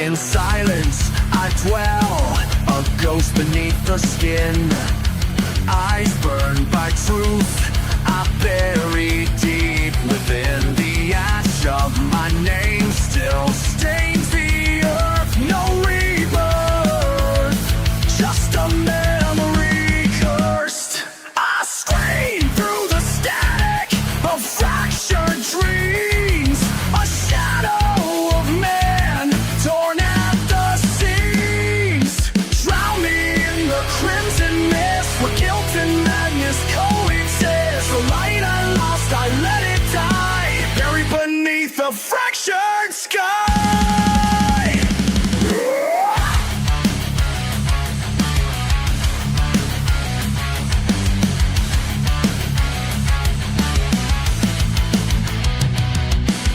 In silence I dwell, a ghost beneath the skin. Eyes burned by truth, I bury deep within. The ash of my name still stains the earth. No rebirth, just a memory cursed. I scream through the static of fractured dreams. A shadow of man torn at the seams. Drown me in the crimson mist where guilt and madness coexist. The light I lost, I let it die, buried beneath a fractured sky.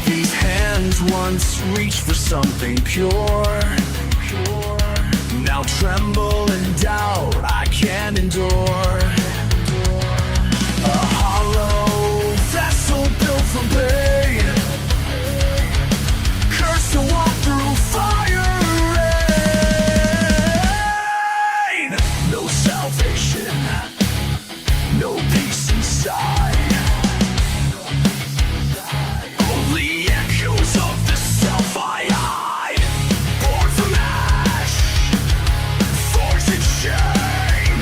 These hands once reached for something pure, now tremble in doubt I can't endure. A hollow vessel built from pain, cursed to walk through fire and rain. No salvation, no peace inside. Only echoes of the self I hide. Born from ash, forged in shame.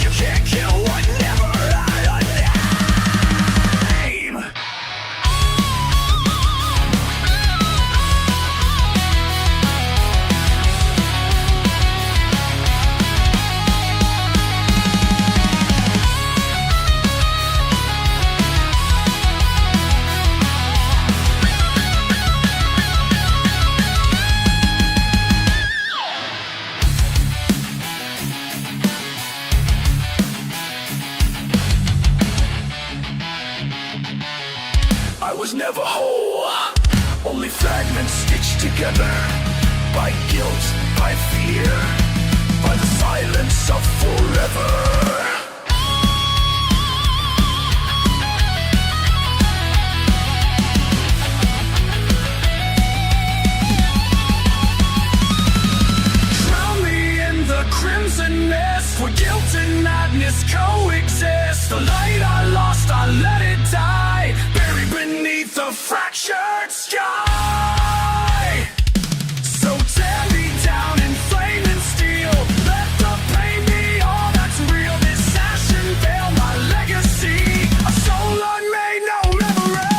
You can't kill what never had a name. I was never whole, only fragments stitched together by guilt, by fear, by the silence of forever. Drown me in the crimson mist where guilt and madness coexist. The light I lost, I let it die, buried beneath a fractured sky. So tear me down in flame and steel, let the pain be all that's real. This ashen veil, my legacy, a soul unmade, no memory.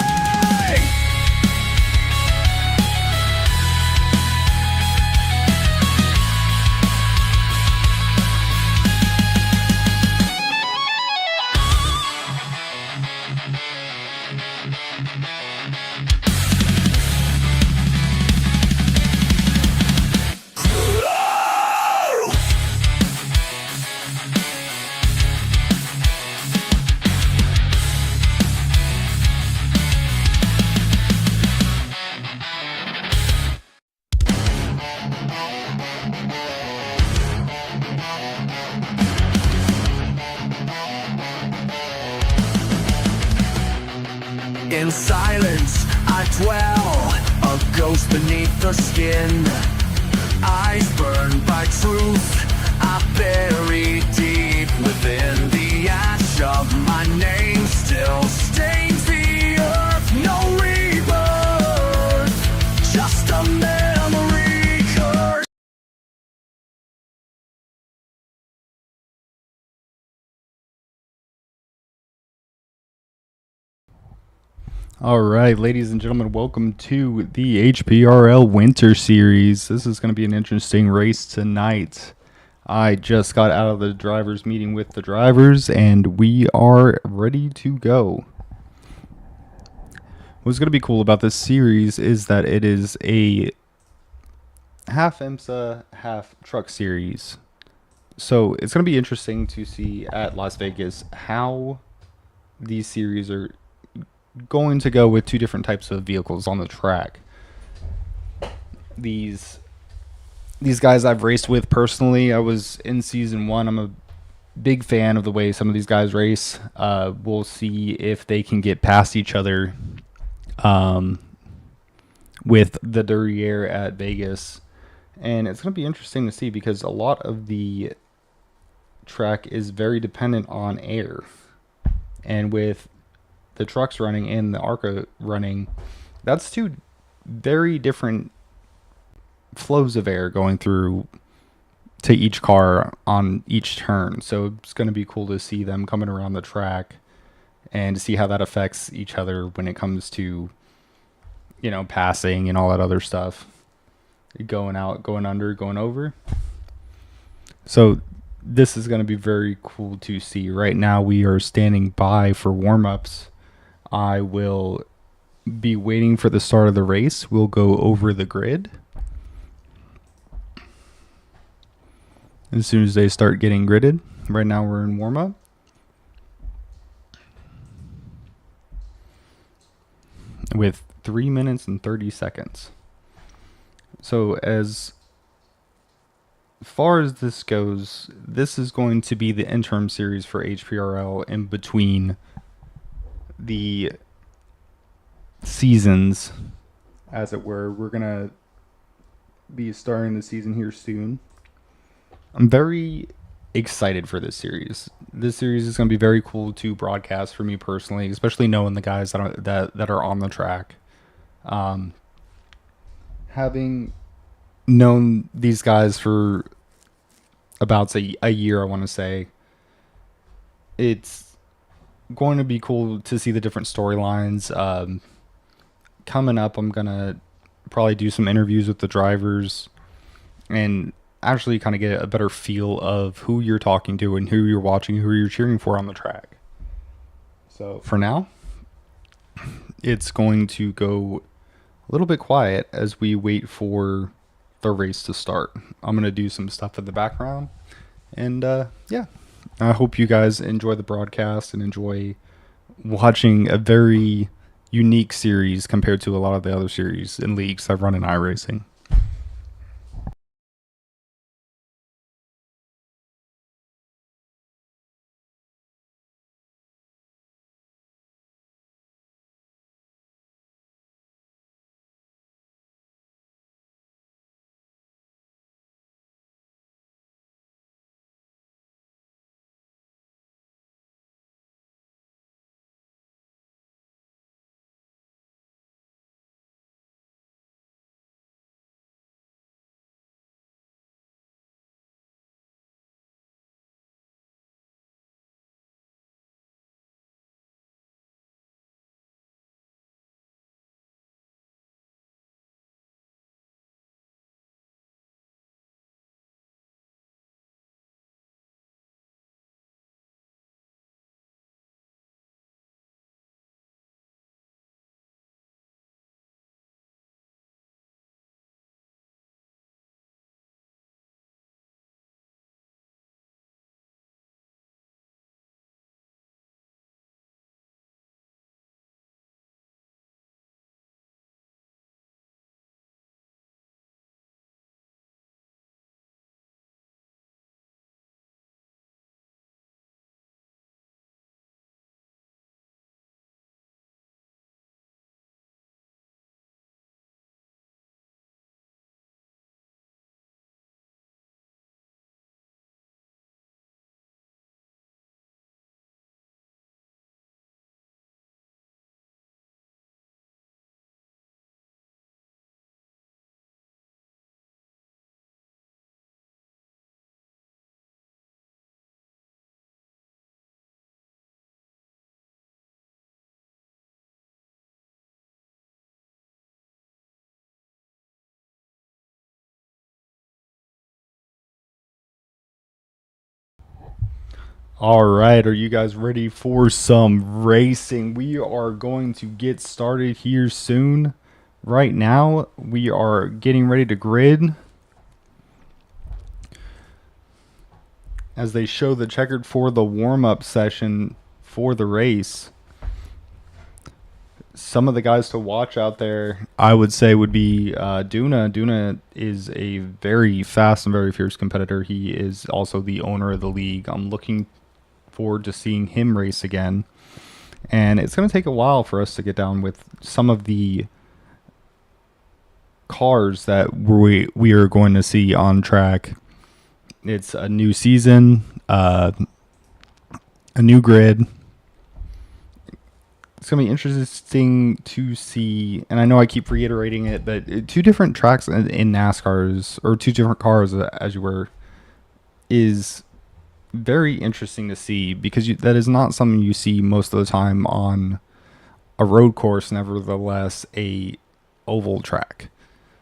In silence I dwell, a ghost beneath the skin. Eyes burned by truth, I bury deep within. The ash of my name still stains the earth. No rebirth, just a memory curse. All right, ladies and gentlemen, welcome to the HPRL Winter Series. This is going to be an interesting race tonight. I just got out of the drivers' meeting with the drivers, and we are ready to go. What's going to be cool about this series is that it is a half IMSA, half truck series. So it's going to be interesting to see at Las Vegas how these series are going to go with two different types of vehicles on the track. These guys I've raced with personally. I was in season 1. I'm a big fan of the way some of these guys race. We'll see if they can get past each other with the dirty air at Vegas And it's going to be interesting to see because a lot of the track is very dependent on air. And with the trucks running and the ARCA running, that's two very different flows of air going through to each car on each turn. So it's going to be cool to see them coming around the track and to see how that affects each other when it comes to, passing and all that other stuff. Going out, going under, going over. So this is going to be very cool to see. Right now we are standing by for warm-ups. I will be waiting for the start of the race. We'll go over the grid. As soon as they start getting gridded. Right now we're in warm-up. With 3 minutes and 30 seconds. So as far as this goes, this is going to be the interim series for HPRL in between the seasons, as it were. We're going to be starting the season here soon. I'm very excited for this series. This series is going to be very cool to broadcast for me personally, especially knowing the guys that are on the track. Having known these guys for about a year, I want to say, it's going to be cool to see the different storylines. Coming up, I'm going to probably do some interviews with the drivers and actually kind of get a better feel of who you're talking to and who you're watching, who you're cheering for on the track. So for now, it's going to go a little bit quiet as we wait for the race to start. I'm going to do some stuff in the background. And yeah, I hope you guys enjoy the broadcast and enjoy watching a very unique series compared to a lot of the other series and leagues I've run in iRacing. All right, are you guys ready for some racing? We are going to get started here soon. Right now, we are getting ready to grid as they show the checkered for the warm-up session for the race. Some of the guys to watch out there, I would say, would be Duna. Duna is a very fast and very fierce competitor. He is also the owner of the league. I'm looking forward to seeing him race again. And it's going to take a while for us to get down with some of the cars that we are going to see on track. It's a new season, a new grid. It's going to be interesting to see, and I know I keep reiterating it, but two different tracks in NASCAR's, or two different cars, as you were, is very interesting to see, because that is not something you see most of the time on a road course, nevertheless a oval track.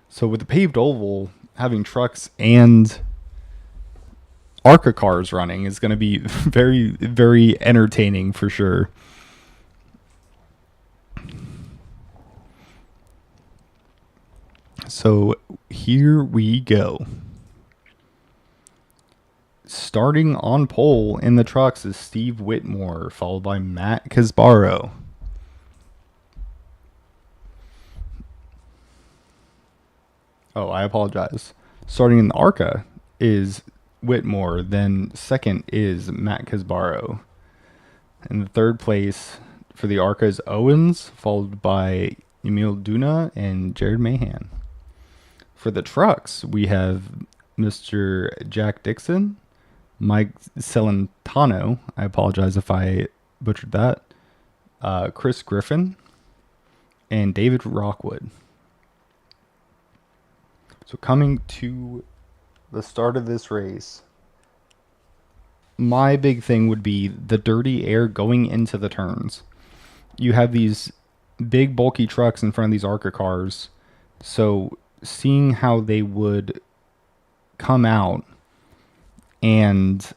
So with the paved oval, having trucks and ARCA cars running is going to be very, very entertaining for sure. So here we go. Starting on pole in the trucks is Steve Whitmore, followed by Matt Casbaro. Oh, I apologize. Starting in the ARCA is Whitmore, then second is Matt Casbaro. In the third place for the ARCA is Owens, followed by Emil Duna and Jared Mahan. For the trucks, we have Mr. Jack Dixon, Mike Celentano, I apologize if I butchered that, Chris Griffin, and David Rockwood. So coming to the start of this race, my big thing would be the dirty air going into the turns. You have these big bulky trucks in front of these ARCA cars, so seeing how they would come out and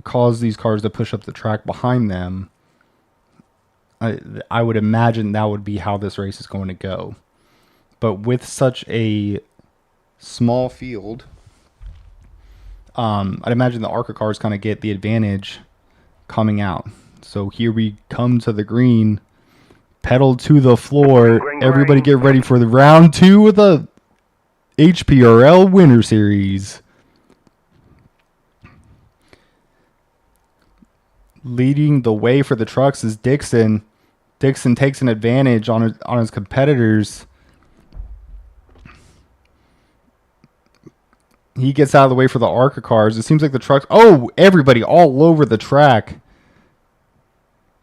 cause these cars to push up the track behind them, I would imagine that would be how this race is going to go. But with such a small field, I'd imagine the ARCA cars kind of get the advantage coming out. So here we come to the green, pedal to the floor. Everybody get ready for the round 2 of the HPRL Winter Series. Leading the way for the trucks is Dixon. Dixon takes an advantage on his competitors. He gets out of the way for the ARCA cars. It seems like the trucks... Oh, everybody all over the track,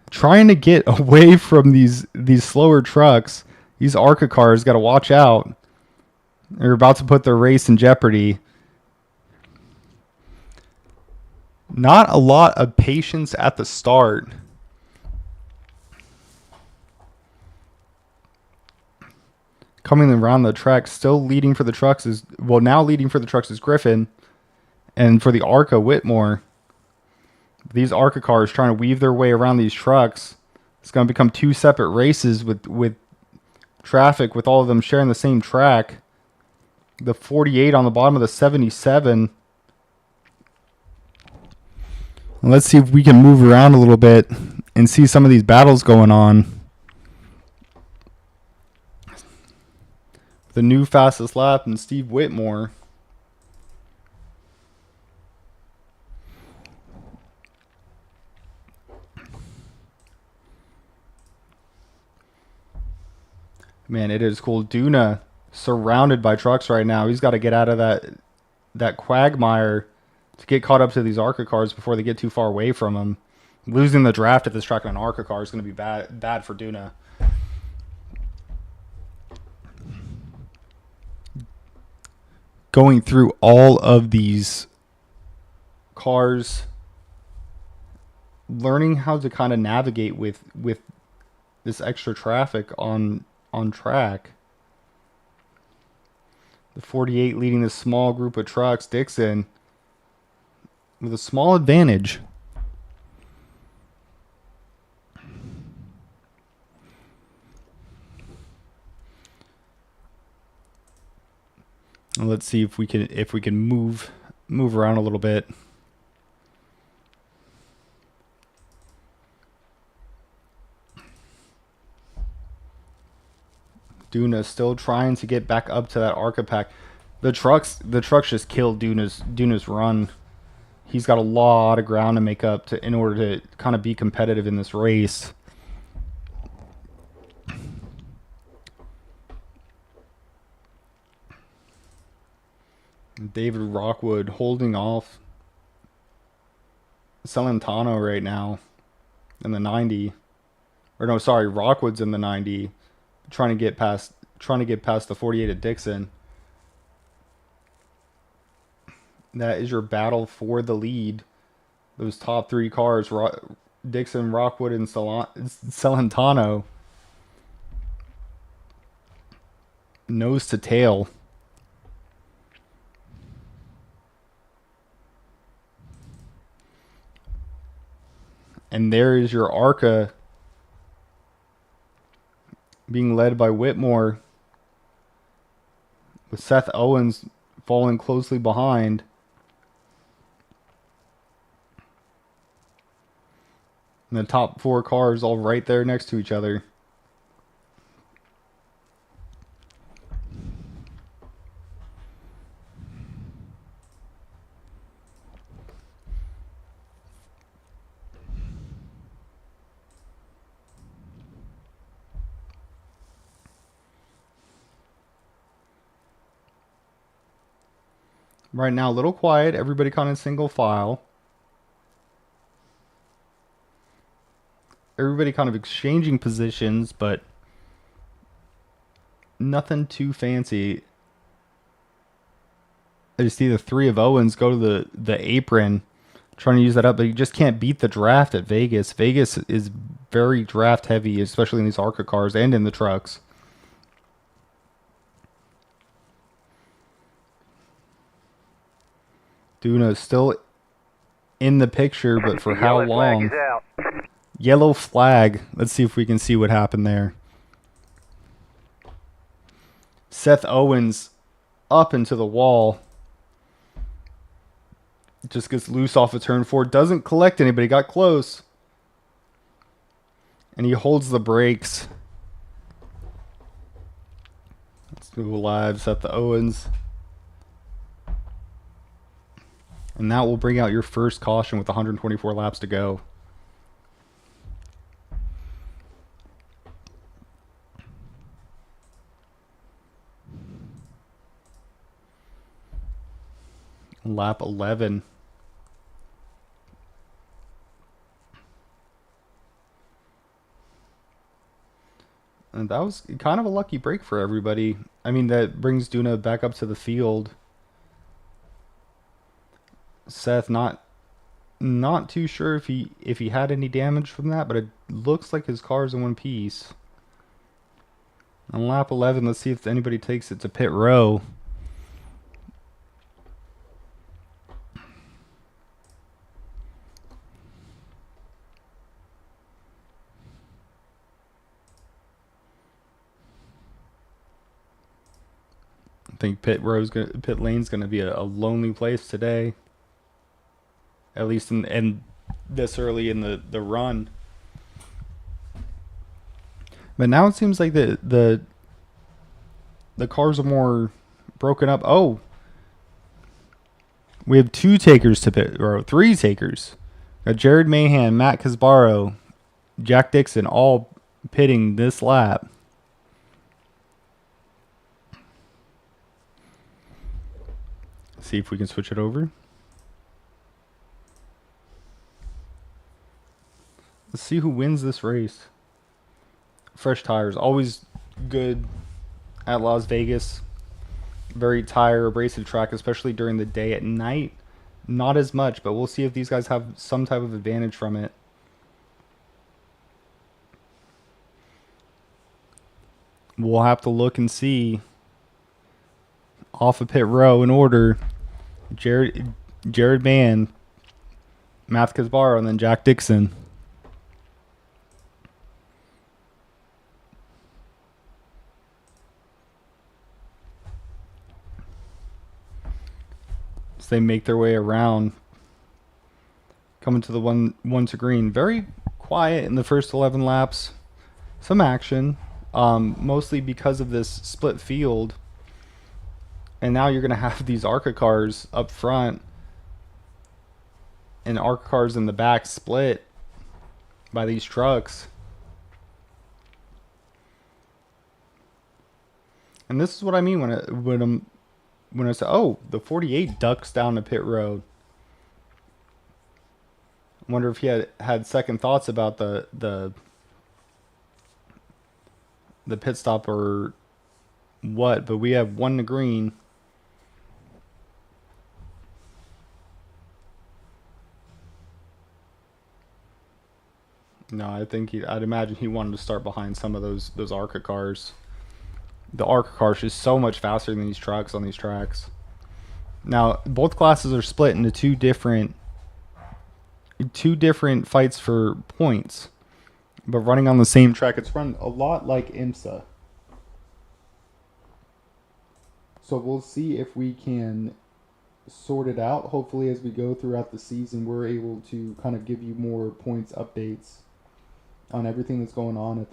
trying to get away from these slower trucks. These ARCA cars got to watch out. They're about to put their race in jeopardy. Not a lot of patience at the start. Coming around the track, still leading for the trucks is... Well, now leading for the trucks is Griffin. And for the ARCA, Whitmore. These ARCA cars trying to weave their way around these trucks. It's going to become 2 separate races with traffic, with all of them sharing the same track. The 48 on the bottom of the 77. Let's see if we can move around a little bit and see some of these battles going on. The new fastest lap and Steve Whitmore. Man, it is cool. Duna surrounded by trucks right now. He's got to get out of that quagmire to get caught up to these ARCA cars before they get too far away from him. Losing the draft at this track on an ARCA car is going to be bad for Duna. Going through all of these cars, learning how to kind of navigate with this extra traffic on track. The 48 leading this small group of trucks, Dixon, with a small advantage. Let's see if we can move around a little bit. Duna still trying to get back up to that ARCA pack. The trucks just killed Duna's run. He's got a lot of ground to make up in order to kind of be competitive in this race. David Rockwood holding off Celentano right now in the 90. Or no, sorry, Rockwood's in the 90, trying to get past the 48 at Dixon. That is your battle for the lead. Those top three cars, Dixon, Rockwood, and Celentano, nose to tail. And there is your ARCA being led by Whitmore, with Seth Owens falling closely behind. And the top four cars all right there next to each other. Right now, a little quiet. Everybody kind of single file. Everybody kind of exchanging positions, but nothing too fancy. I just see the three of Owens go to the apron, trying to use that up, but you just can't beat the draft at Vegas. Vegas is very draft heavy, especially in these ARCA cars and in the trucks. Duna still in the picture, but for how long? Yellow flag. Let's see if we can see what happened there. Seth Owens up into the wall. Just gets loose off of turn 4. Doesn't collect anybody. Got close. And he holds the brakes. Let's go live. Seth Owens. And that will bring out your first caution with 124 laps to go. Lap 11. And that was kind of a lucky break for everybody. I mean, that brings Duna back up to the field. Seth not too sure if he had any damage from that, but it looks like his car's in one piece. On lap 11, let's see if anybody takes it to pit row. I think pit lane's gonna be a lonely place today. At least in this early in the run. But now it seems like the cars are more broken up. Oh, we have 2 takers to pit, or 3 takers. Got Jared Mahan, Matt Casbaro, Jack Dixon, all pitting this lap. See if we can switch it over. Let's see who wins this race. Fresh tires, always good at Las Vegas. Very tire abrasive track, especially during the day. At night, not as much, but we'll see if these guys have some type of advantage from it. We'll have to look and see. Off of pit row in order. Jared Mann, Matt Casbaro, and then Jack Dixon. So they make their way around, coming to the one to green. Very quiet in the first 11 laps. Some action, mostly because of this split field. And now you're going to have these ARCA cars up front and ARCA cars in the back split by these trucks. And this is what I mean when when I said, oh, the 48 ducks down the pit road. I wonder if he had second thoughts about the pit stop or what. But we have one to green. No, I think I'd imagine he wanted to start behind some of those ARCA cars. The ARCA cars is so much faster than these trucks on these tracks. Now, both classes are split into two different fights for points, but running on the same track. It's run a lot like IMSA. So we'll see if we can sort it out. Hopefully, as we go throughout the season, we're able to kind of give you more points updates on everything that's going on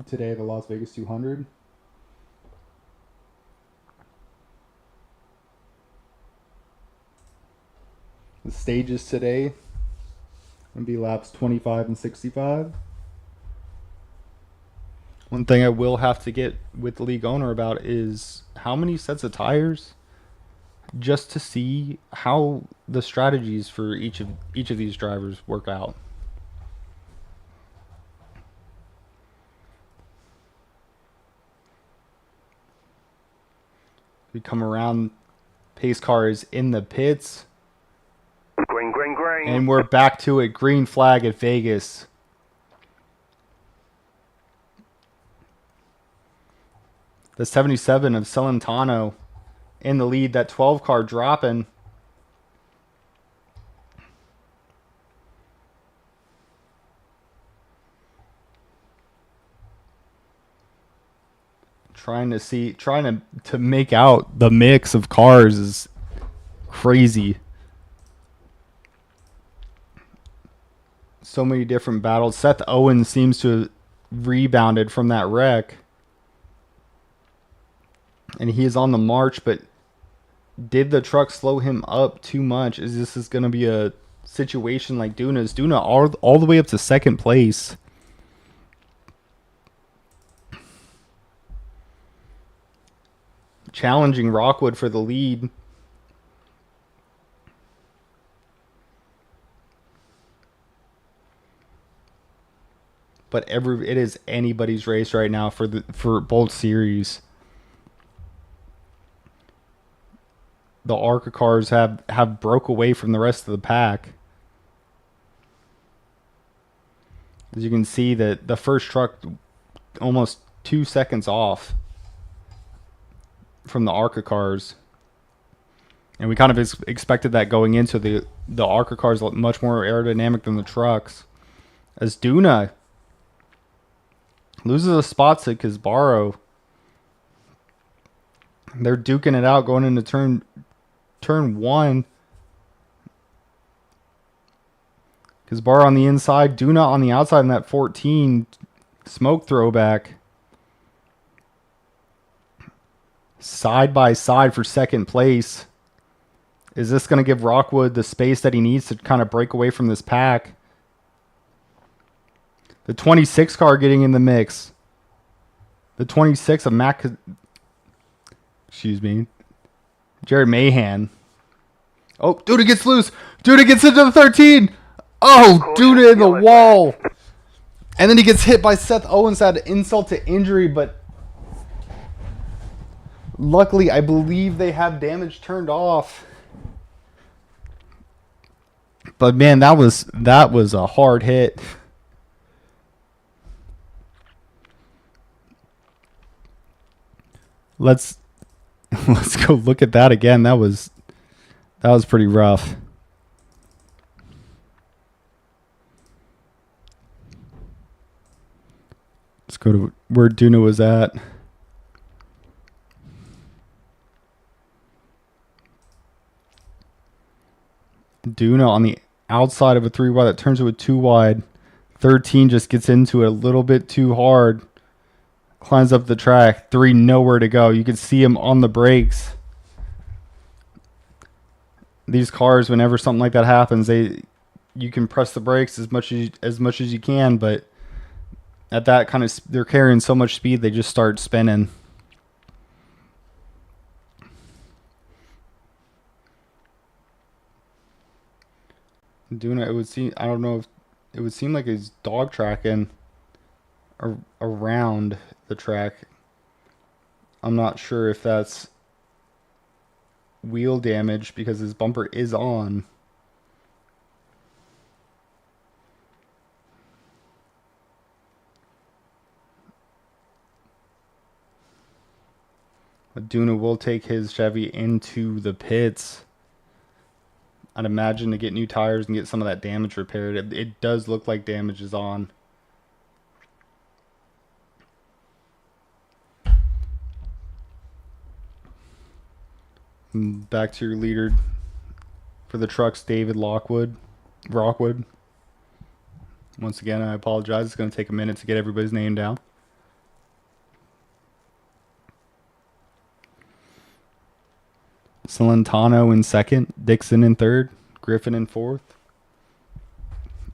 today at the Las Vegas 200. The stages today going to be laps 25 and 65. One thing I will have to get with the league owner about is how many sets of tires, just to see how the strategies for each of these drivers work out. We come around, pace car is in the pits. Green, green, green. And we're back to it. Green flag at Vegas. The 77 of Celentano in the lead. That 12 car dropping. Trying to make out the mix of cars is crazy. So many different battles. Seth Owens seems to have rebounded from that wreck. And he is on the march, but did the truck slow him up too much? Is this going to be a situation like Duna's? Duna all the way up to second place. Challenging Rockwood for the lead. But it is anybody's race right now for both series. The ARCA cars have broke away from the rest of the pack. As you can see, that the first truck almost 2 seconds off from the ARCA cars. And we kind of expected that going into the ARCA cars much more aerodynamic than the trucks. As Duna loses a spot to Kisbaro. They're duking it out going into turn one. Kisbaro on the inside, Duna on the outside in that 14 smoke throwback. Side by side for second place. Is this going to give Rockwood the space that he needs to kind of break away from this pack? The 26 car getting in the mix. The 26 of Jared Mahan. Oh, Duda gets loose. Duda gets into the 13. Oh, Duda in the wall. And then he gets hit by Seth Owens. Had insult to injury, but luckily, I believe they have damage turned off. But man, that was a hard hit. Let's go look at that again. That was pretty rough. Let's go to where Duna was at. Duna on the outside of a 3 wide that turns to a 2 wide. 13 just gets into it a little bit too hard. Climbs up the track. 3 nowhere to go. You can see him on the brakes. These cars, whenever something like that happens, you can press the brakes as much as you can, but at that kind of they're carrying so much speed they just start spinning. Duna, it would seem, I don't know if it would seem like he's dog tracking around the track. I'm not sure if that's wheel damage because his bumper is on. But Duna will take his Chevy into the pits. I'd imagine to get new tires and get some of that damage repaired. It does look like damage is on. And back to your leader for the trucks, David Rockwood. Once again, I apologize. It's going to take a minute to get everybody's name down. Celentano in second, Dixon in third, Griffin in fourth.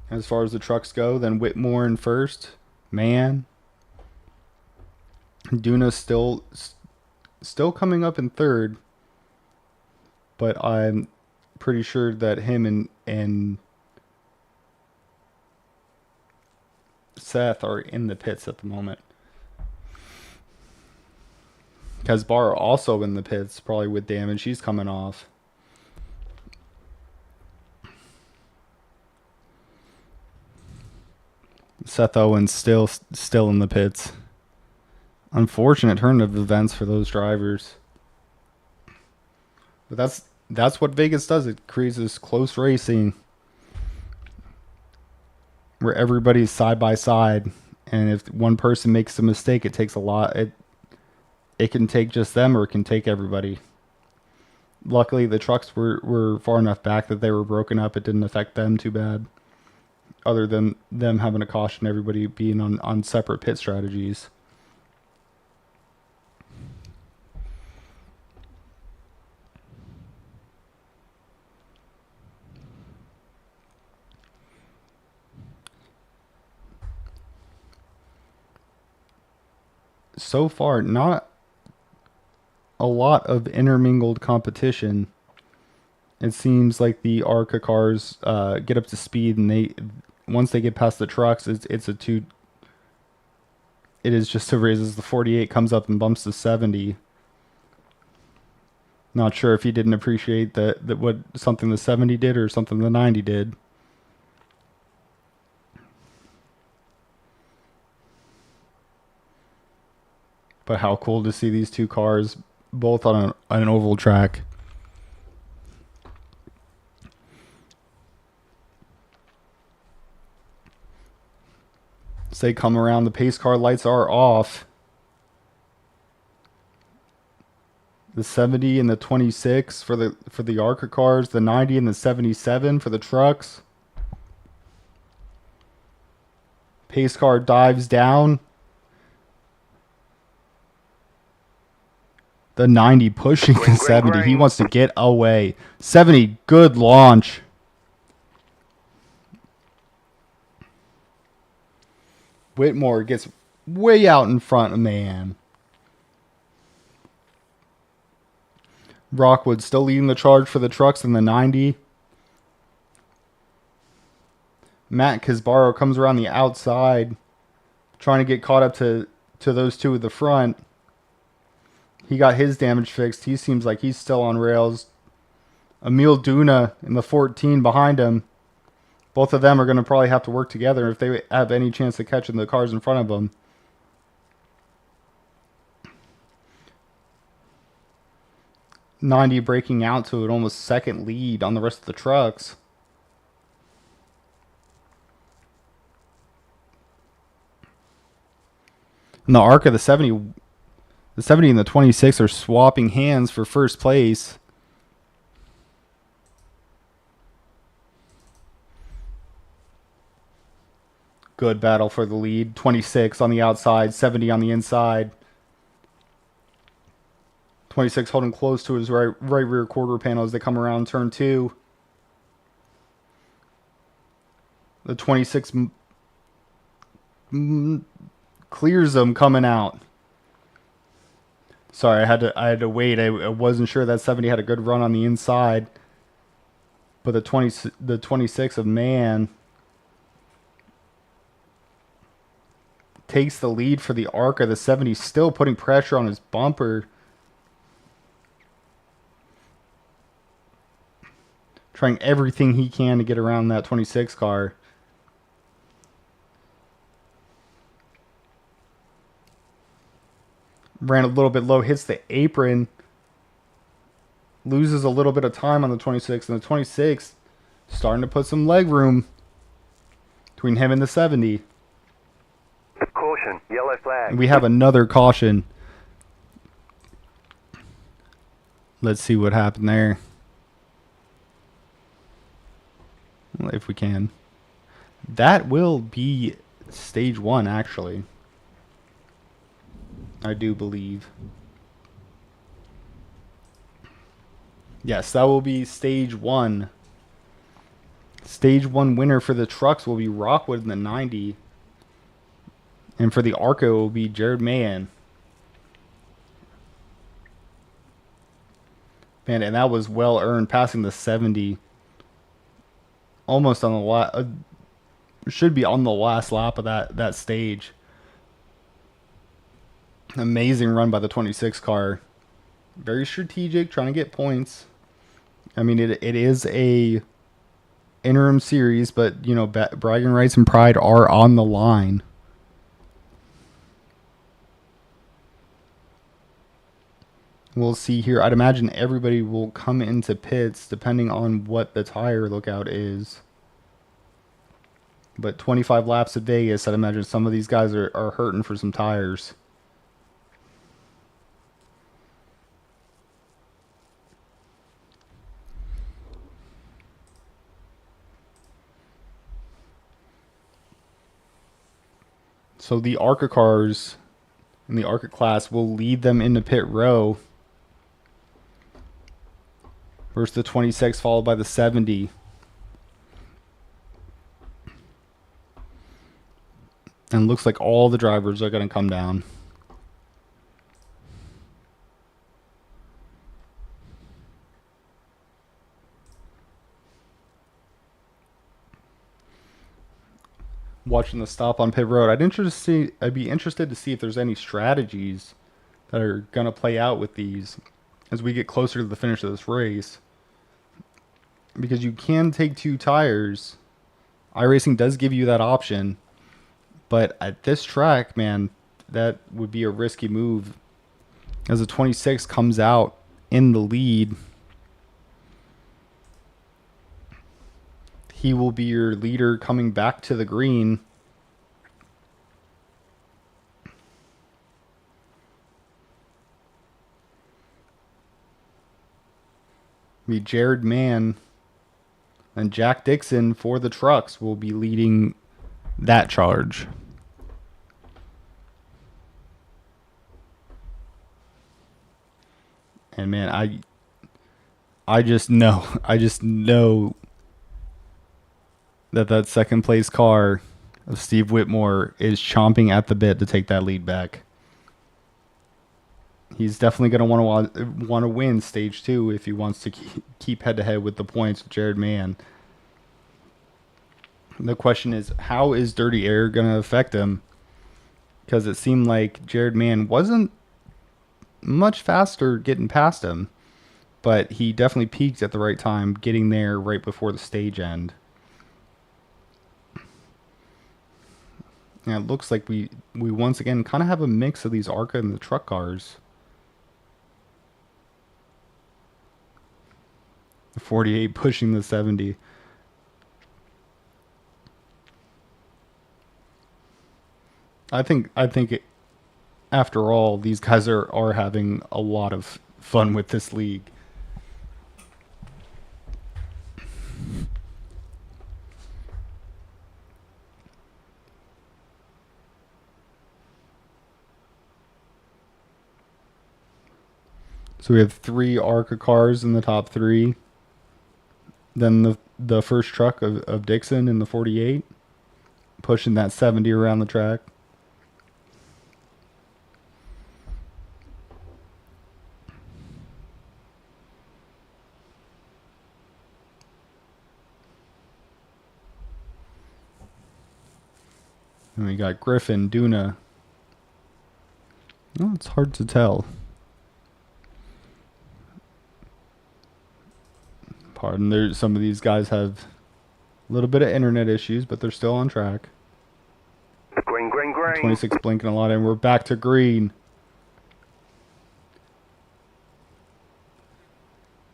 As far as the trucks go, then Whitmore in first, Mann. Duna still coming up in third, but I'm pretty sure that him and Seth are in the pits at the moment. Kasbar also in the pits, probably with damage. He's coming off. Seth Owens still in the pits. Unfortunate turn of events for those drivers. But that's what Vegas does. It creates this close racing where everybody's side by side, and if one person makes a mistake, it takes a lot. It can take just them, or it can take everybody. Luckily, the trucks were far enough back that they were broken up. It didn't affect them too bad, other than them having to caution everybody being on separate pit strategies. So far, not a lot of intermingled competition. It seems like the ARCA cars get up to speed, and once they get past the trucks, it is just a race as the 48 comes up and bumps the 70. Not sure if he didn't appreciate that what something the 70 did or something the 90 did. But how cool to see these two cars both on an oval track. As they come around, the pace car lights are off. The 70 and the 26 for the ARCA cars, the 90 and the 77 for the trucks. Pace car dives down. The 90 pushing the 70. He wants to get away. 70, good launch. Whitmore gets way out in front of Mann. Rockwood still leading the charge for the trucks in the 90. Matt Kasbaro comes around the outside, trying to get caught up to those two at the front. He got his damage fixed. He seems like he's still on rails. Emil Duna in the 14 behind him. Both of them are going to probably have to work together if they have any chance of catching the cars in front of them. .90 breaking out to an almost second lead on the rest of the trucks. And the ARCA, the 70 and the 26 are swapping hands for first place. Good battle for the lead. 26 on the outside, 70 on the inside. 26 holding close to his right rear quarter panel as they come around turn 2. The 26 clears them coming out. Sorry, I had to wait. I wasn't sure that 70 had a good run on the inside. But the 26 of Man takes the lead for the ARCA. The 70 still putting pressure on his bumper. Trying everything he can to get around that 26 car. Ran a little bit low, hits the apron. Loses a little bit of time on the 26, and the 26 starting to put some leg room between him and the 70. Caution, yellow flag. And we have another caution. Let's see what happened there. If we can. That will be stage 1, actually. I do believe. Yes, that will be stage 1. Stage 1 winner for the trucks will be Rockwood in the 90. And for the ARCA, it will be Jared Mahan. Man, and that was well earned, passing the 70. Almost on the should be on the last lap of that stage. Amazing run by the 26 car. Very strategic, trying to get points. I mean, it is a interim series, but, you know, bragging rights and pride are on the line. We'll see here. I'd imagine everybody will come into pits depending on what the tire lookout is. But 25 laps at Vegas, I'd imagine some of these guys are hurting for some tires. So the ARCA cars in the ARCA class will lead them into pit row. Versus the 26, followed by the 70. And looks like all the drivers are going to come down. Watching the stop on pit road, I'd be interested to see if there's any strategies that are going to play out with these as we get closer to the finish of this race. Because you can take 2 tires. iRacing does give you that option. But at this track, man, that would be a risky move. As the 26 comes out in the lead, he will be your leader coming back to the green. Be Jared Mann and Jack Dixon for the trucks will be leading that charge. And man, I just know that second place car of Steve Whitmore is chomping at the bit to take that lead back. He's definitely going to want to win stage 2 if he wants to keep head to head with the points with Jared Mann. The question is, how is dirty air going to affect him? Because it seemed like Jared Mann wasn't much faster getting past him, but he definitely peaked at the right time, getting there right before the stage end. And it looks like we once again kind of have a mix of these ARCA and the truck cars. The 48 pushing the 70. I think after all, these guys are having a lot of fun with this league. So we have 3 ARCA cars in the top 3. Then the first truck of Dixon in the 48, pushing that 70 around the track. And we got Griffin, Duna. Oh, it's hard to tell. Pardon, there. Some of these guys have a little bit of internet issues, but they're still on track. Green, green, green. 26 blinking a lot, and we're back to green.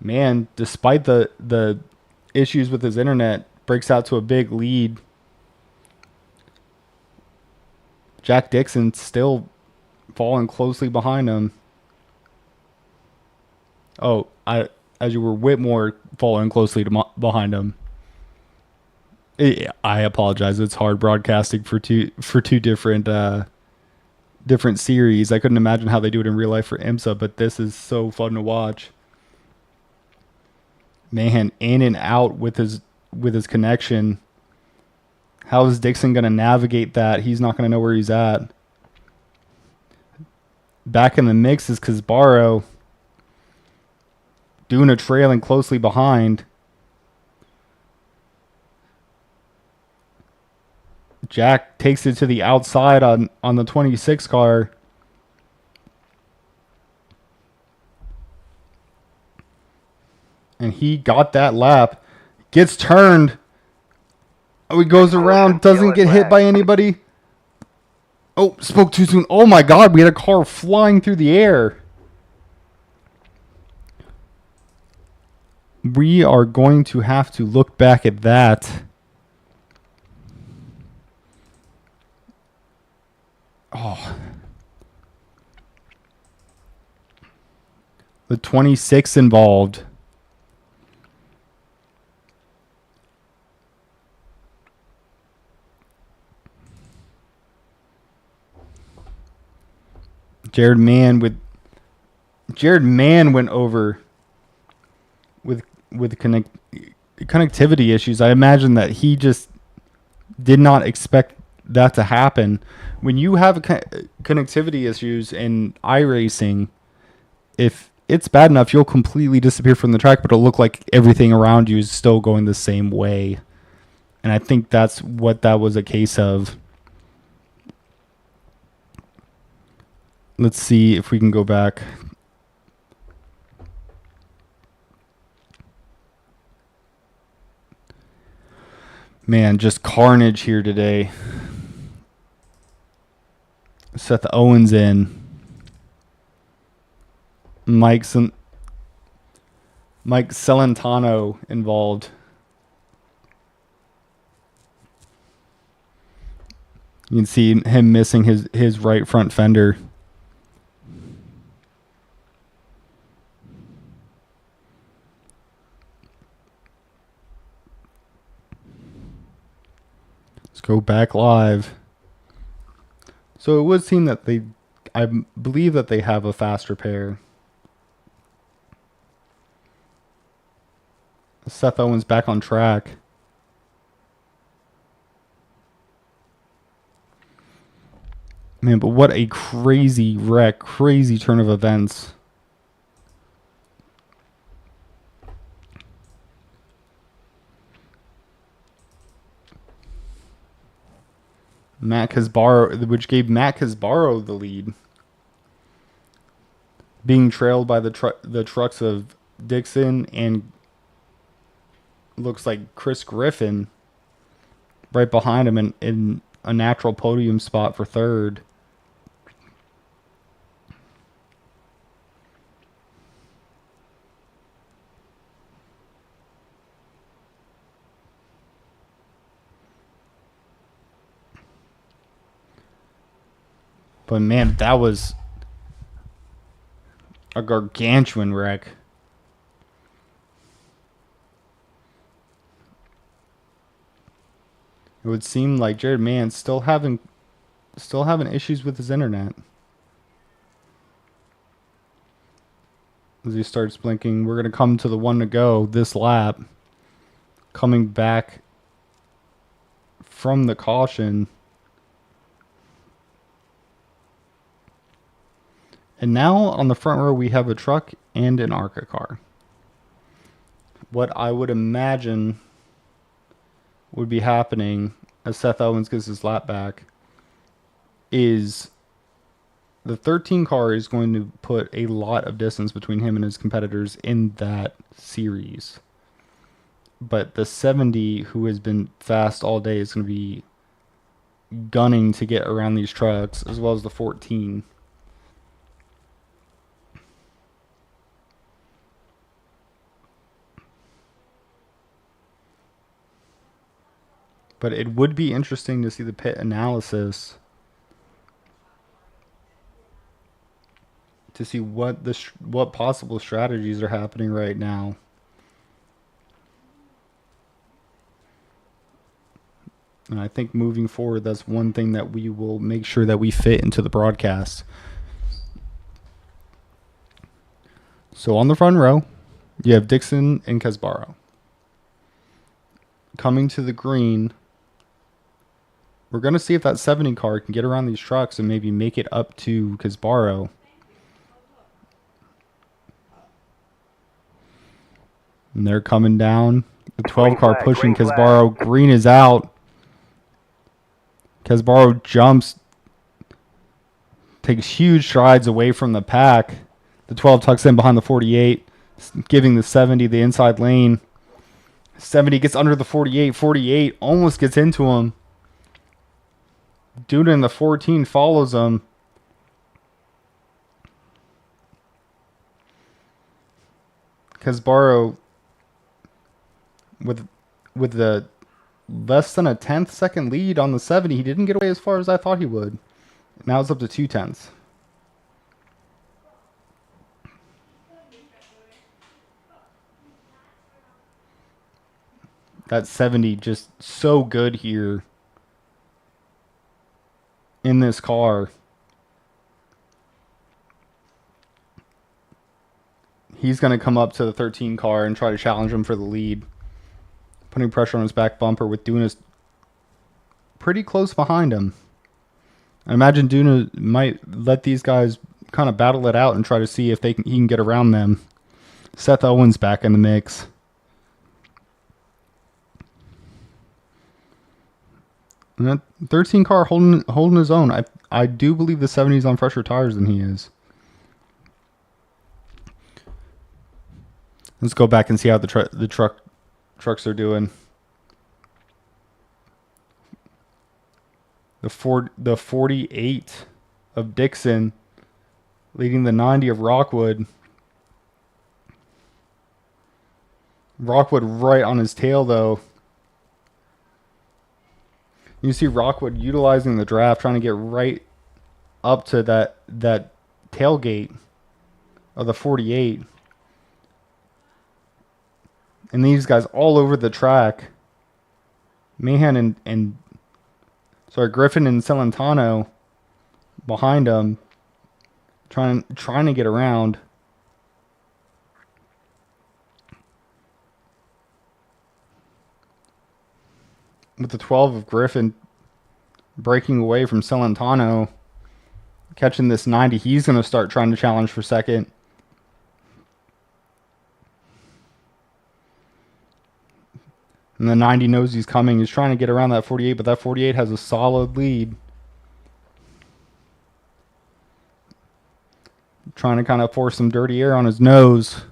Man, despite the issues with his internet, breaks out to a big lead. Jack Dixon still falling closely behind him. Oh, as you were Whitmore following closely behind him. I apologize. It's hard broadcasting for two different different series. I couldn't imagine how they do it in real life for IMSA, but this is so fun to watch. Man, in and out with his connection. How is Dixon going to navigate that? He's not going to know where he's at. Back in the mix is Kazbaro. Duna trailing closely behind. Jack takes it to the outside on the 26 car. And he got that lap. Gets turned. Oh, he goes around. Doesn't get hit by anybody. Oh, spoke too soon. Oh my God, we had a car flying through the air. We are going to have to look back at that. Oh. The 26 involved. Jared Mann went over with connectivity issues. I imagine that he just did not expect that to happen. When you have connectivity issues in iRacing, if it's bad enough, you'll completely disappear from the track, but it'll look like everything around you is still going the same way. And I think that's what that was a case of. Let's see if we can go back. Man, just carnage here today. Seth Owens in. Mike Celentano involved. You can see him missing his right front fender. Let's go back live. So it would seem that I believe that they have a faster pair. Seth Owens back on track. Man, but what a crazy wreck, crazy turn of events. Which gave Matt Kazbaro the lead. Being trailed by the trucks of Dixon and looks like Chris Griffin right behind him in a natural podium spot for third. But man, that was a gargantuan wreck. It would seem like Jared Mann's still having issues with his internet. As he starts blinking, we're going to come to the one to go this lap. Coming back from the caution. And now on the front row, we have a truck and an ARCA car. What I would imagine would be happening as Seth Owens gets his lap back is the 13 car is going to put a lot of distance between him and his competitors in that series. But the 70, who has been fast all day, is going to be gunning to get around these trucks, as well as the 14. But it would be interesting to see the pit analysis to see what possible strategies are happening right now. And I think moving forward, that's one thing that we will make sure that we fit into the broadcast. So on the front row, you have Dixon and Casbaro. Coming to the green, we're going to see if that 70 car can get around these trucks and maybe make it up to Casbaro. And they're coming down. The 12 car pushing Casbaro. Green is out. Casbaro jumps, takes huge strides away from the pack. The 12 tucks in behind the 48, giving the 70 the inside lane. 70 gets under the 48. 48 almost gets into him. Dude in the 14 follows him. Casbaro with the less than a 10th second lead on the 70. He didn't get away as far as I thought he would. Now it's up to 2/10. That 70 just so good here in this car. He's going to come up to the 13 car and try to challenge him for the lead. Putting pressure on his back bumper with Dunas pretty close behind him. I imagine Duna might let these guys kind of battle it out and try to see if he can get around them. Seth Owens back in the mix. And that 13 car holding his own. I do believe the 70 is on fresher tires than he is. Let's go back and see how the trucks are doing. The 48 of Dixon leading the 90 of Rockwood. Rockwood right on his tail though. You see Rockwood utilizing the draft, trying to get right up to that tailgate of the 48. And these guys all over the track. Mahan and Griffin and Celentano behind them, trying to get around. With the 12 of Griffin breaking away from Celentano, catching this 90, he's going to start trying to challenge for second. And the 90 knows he's coming. He's trying to get around that 48, but that 48 has a solid lead. Trying to kind of force some dirty air on his nose.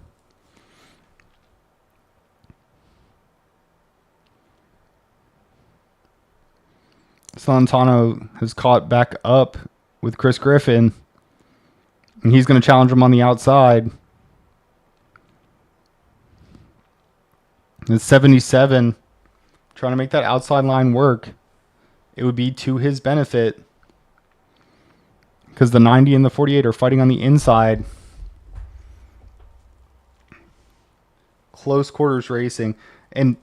Celentano has caught back up with Chris Griffin. And he's going to challenge him on the outside. And 77, trying to make that outside line work. It would be to his benefit, because the 90 and the 48 are fighting on the inside. Close quarters racing. And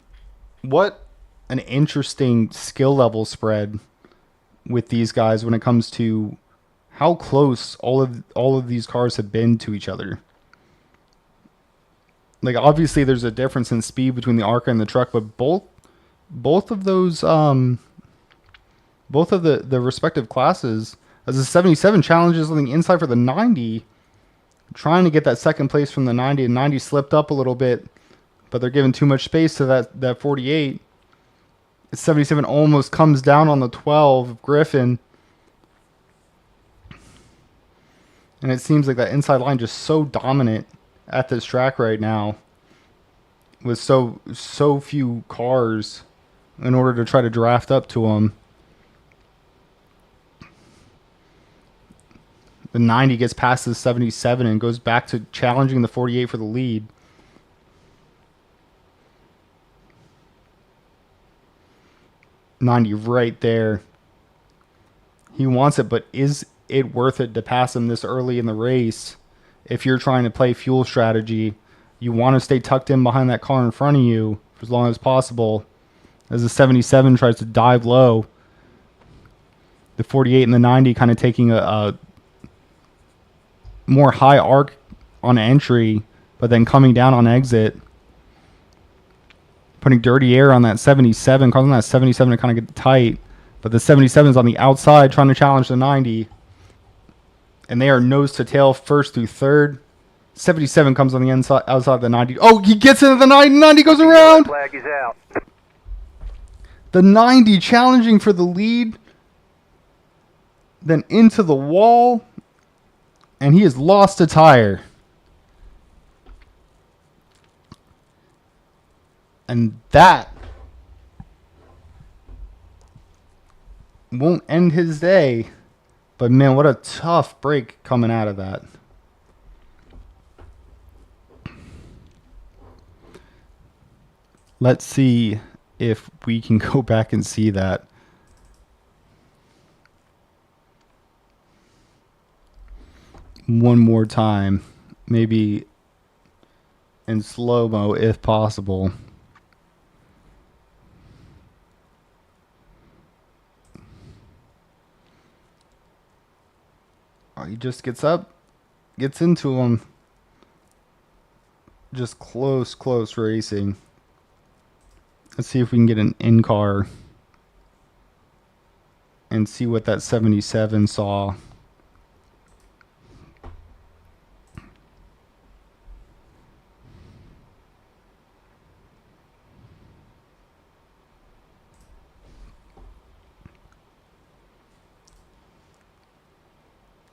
what an interesting skill level spread with these guys when it comes to how close all of these cars have been to each other. Like, obviously there's a difference in speed between the ARCA and the truck, but both of those both of the respective classes, as the 77 challenges on the inside for the 90, trying to get that second place from the 90, and 90 slipped up a little bit, but they're giving too much space to that 48. 77 almost comes down on the 12 of Griffin. And it seems like that inside line just so dominant at this track right now, with so few cars in order to try to draft up to him. The 90 gets past the 77 and goes back to challenging the 48 for the lead. '90 right there. He wants it, but is it worth it to pass him this early in the race? If you're trying to play fuel strategy, you want to stay tucked in behind that car in front of you for as long as possible. As the 77 tries to dive low, the 48 and the 90 kind of taking a more high arc on entry, but then coming down on exit, putting dirty air on that 77, causing that 77 to kind of get tight. But the 77 is on the outside trying to challenge the 90. And they are nose to tail first through third. 77 comes on the inside, outside of the 90. Oh, he gets into the 90. 90 goes around. Flag is out. The 90 challenging for the lead. Then into the wall. And he has lost a tire. And that won't end his day. But man, what a tough break coming out of that. Let's see if we can go back and see that. One more time. Maybe in slow-mo if possible. Oh, he just gets up, gets into him. Just close racing. Let's see if we can get an in-car and see what that 77 saw.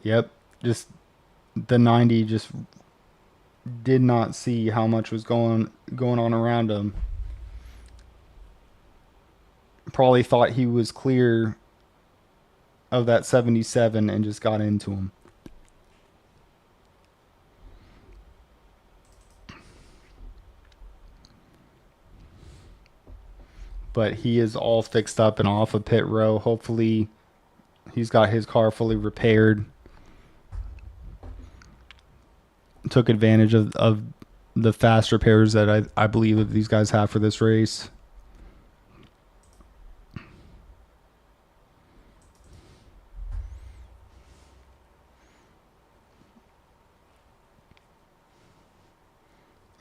Yep, just the 90 just did not see how much was going on around him. Probably thought he was clear of that 77 and just got into him. But he is all fixed up and off of pit row. Hopefully he's got his car fully repaired. Took advantage of the fast repairs that I believe that these guys have for this race.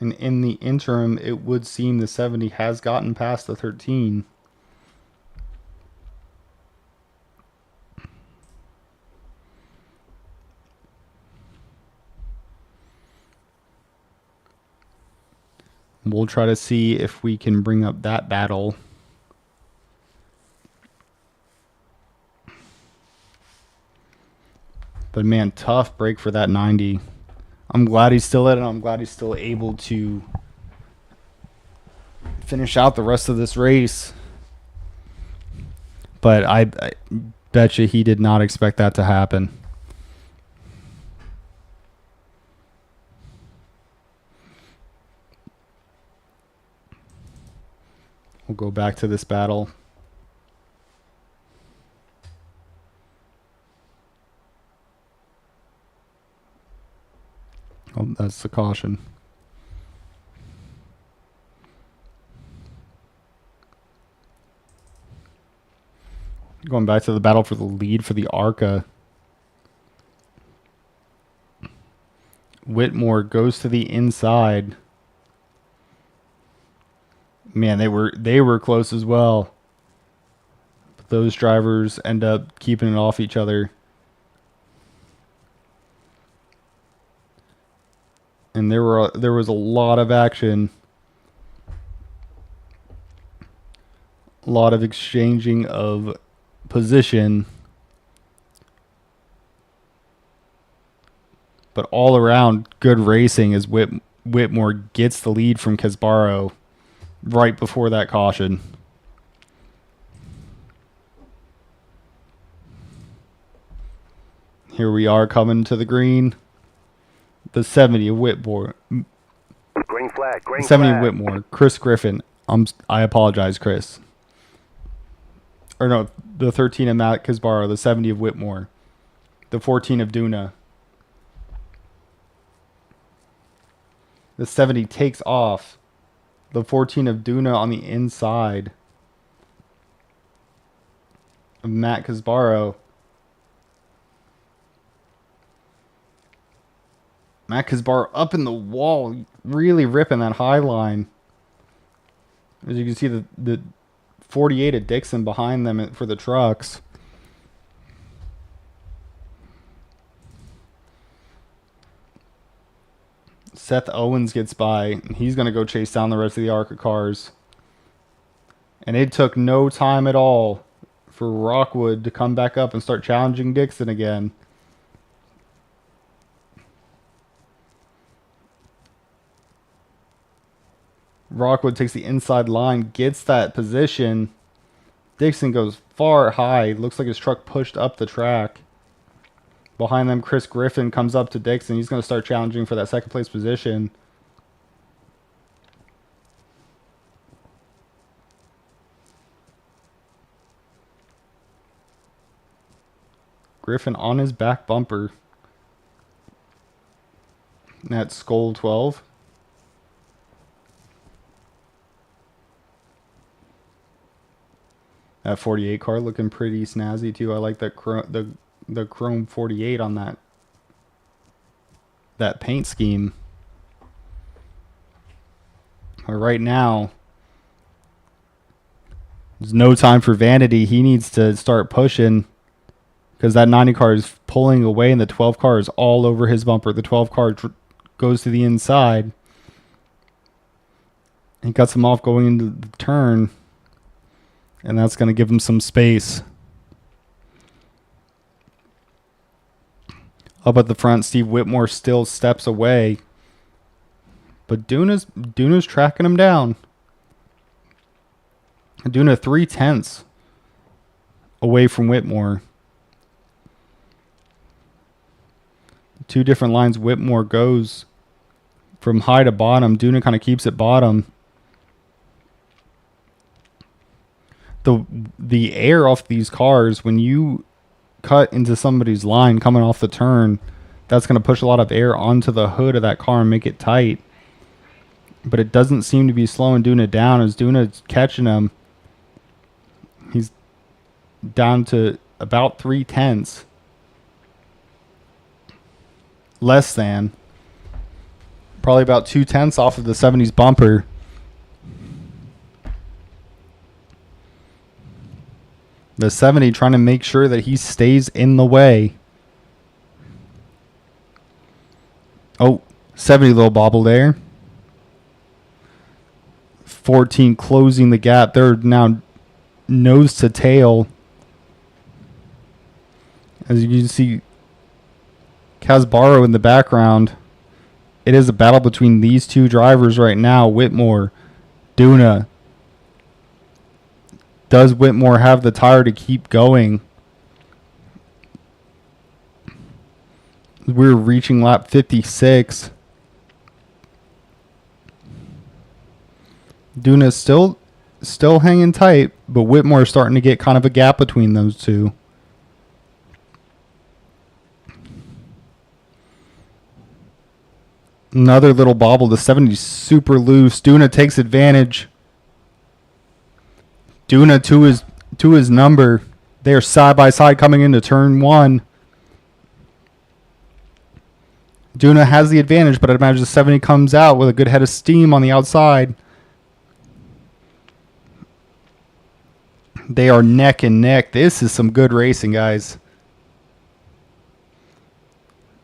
And in the interim, it would seem the 70 has gotten past the 13. We'll try to see if we can bring up that battle. But man, tough break for that 90. I'm glad he's still in it. I'm glad he's still able to finish out the rest of this race. But I bet you he did not expect that to happen. We'll go back to this battle. Oh, that's the caution. Going back to the battle for the lead for the ARCA. Whitmore goes to the inside. Man, they were close as well. But those drivers end up keeping it off each other. And there was a lot of action. A lot of exchanging of position. But all around, good racing as Whitmore gets the lead from Casbaro right before that caution. Here we are coming to the green. The 70 of Whitmore. Green flag, green 70 of flag. Whitmore. Chris Griffin. I apologize, Chris. Or no, the 13 of Matt Casbaro. The 70 of Whitmore. The 14 of Duna. The 70 takes off. The 14 of Duna on the inside of Matt Casbaro. Matt Casbaro up in the wall, really ripping that high line. As you can see, the 48 of Dixon behind them for the trucks. Seth Owens gets by, and he's going to go chase down the rest of the ARCA cars. And it took no time at all for Rockwood to come back up and start challenging Dixon again. Rockwood takes the inside line, gets that position. Dixon goes far high. Looks like his truck pushed up the track. Behind them, Chris Griffin comes up to Dixon. He's going to start challenging for that second place position. Griffin on his back bumper. And that's Skull 12. That 48 car looking pretty snazzy too. I like that the chrome 48 on that paint scheme. But right now, there's no time for vanity. He needs to start pushing because that 90 car is pulling away and the 12 car is all over his bumper. The 12 car goes to the inside. He cuts him off going into the turn. And that's going to give him some space. Up at the front, Steve Whitmore still steps away. But Duna's tracking him down. Duna 3/10 away from Whitmore. Two different lines Whitmore goes from high to bottom. Duna kind of keeps it bottom. The air off these cars, when you cut into somebody's line coming off the turn, that's going to push a lot of air onto the hood of that car and make it tight. But it doesn't seem to be slowing Duna down as Duna's catching him. He's down to about 3/10. Less than. Probably about 2/10 off of the 70s bumper. The 70 trying to make sure that he stays in the way. Oh, 70 little bobble there. 14 closing the gap. They're now nose to tail. As you can see, Casbaro in the background. It is a battle between these two drivers right now. Whitmore, Duna. Does Whitmore have the tire to keep going? We're reaching lap 56. Duna's still hanging tight, but Whitmore's starting to get kind of a gap between those two. Another little bobble. The 70's super loose. Duna takes advantage. Duna to his number. They are side by side coming into turn one. Duna has the advantage, but I imagine the 70 comes out with a good head of steam on the outside. They are neck and neck. This is some good racing, guys.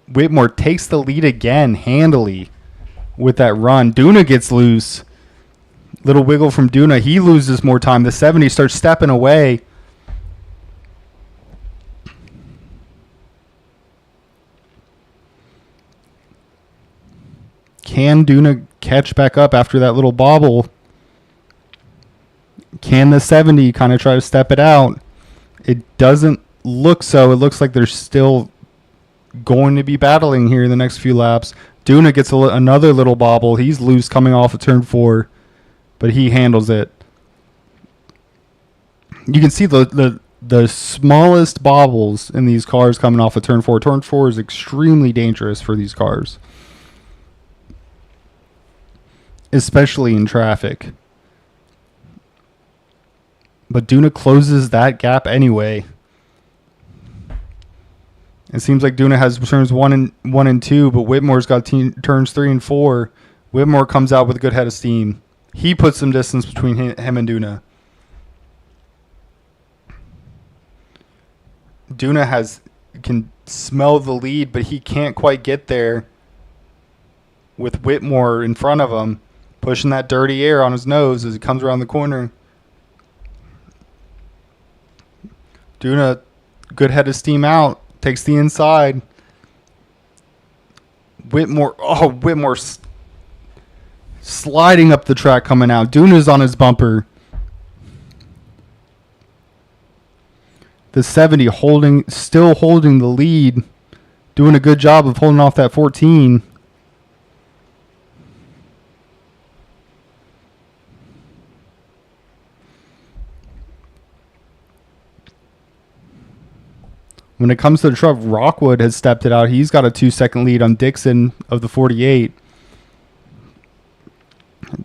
Whitmore takes the lead again handily with that run. Duna gets loose. Little wiggle from Duna. He loses more time. The 70 starts stepping away. Can Duna catch back up after that little bobble? Can the 70 kind of try to step it out? It doesn't look so. It looks like they're still going to be battling here in the next few laps. Duna gets another little bobble. He's loose coming off of turn 4, but he handles it. You can see the smallest bobbles in these cars coming off of turn 4. Turn 4 is extremely dangerous for these cars, especially in traffic. But Duna closes that gap anyway. It seems like Duna has turns 1 and 2, but Whitmore's got turns 3 and 4. Whitmore comes out with a good head of steam. He puts some distance between him and Duna. Duna can smell the lead, but he can't quite get there with Whitmore in front of him, pushing that dirty air on his nose as he comes around the corner. Duna, good head of steam out, takes the inside. Whitmore sliding up the track coming out. Duna's on his bumper. The 70 still holding the lead, doing a good job of holding off that 14. When it comes to the truck, Rockwood has stepped it out. He's got a 2-second lead on Dixon of the 48.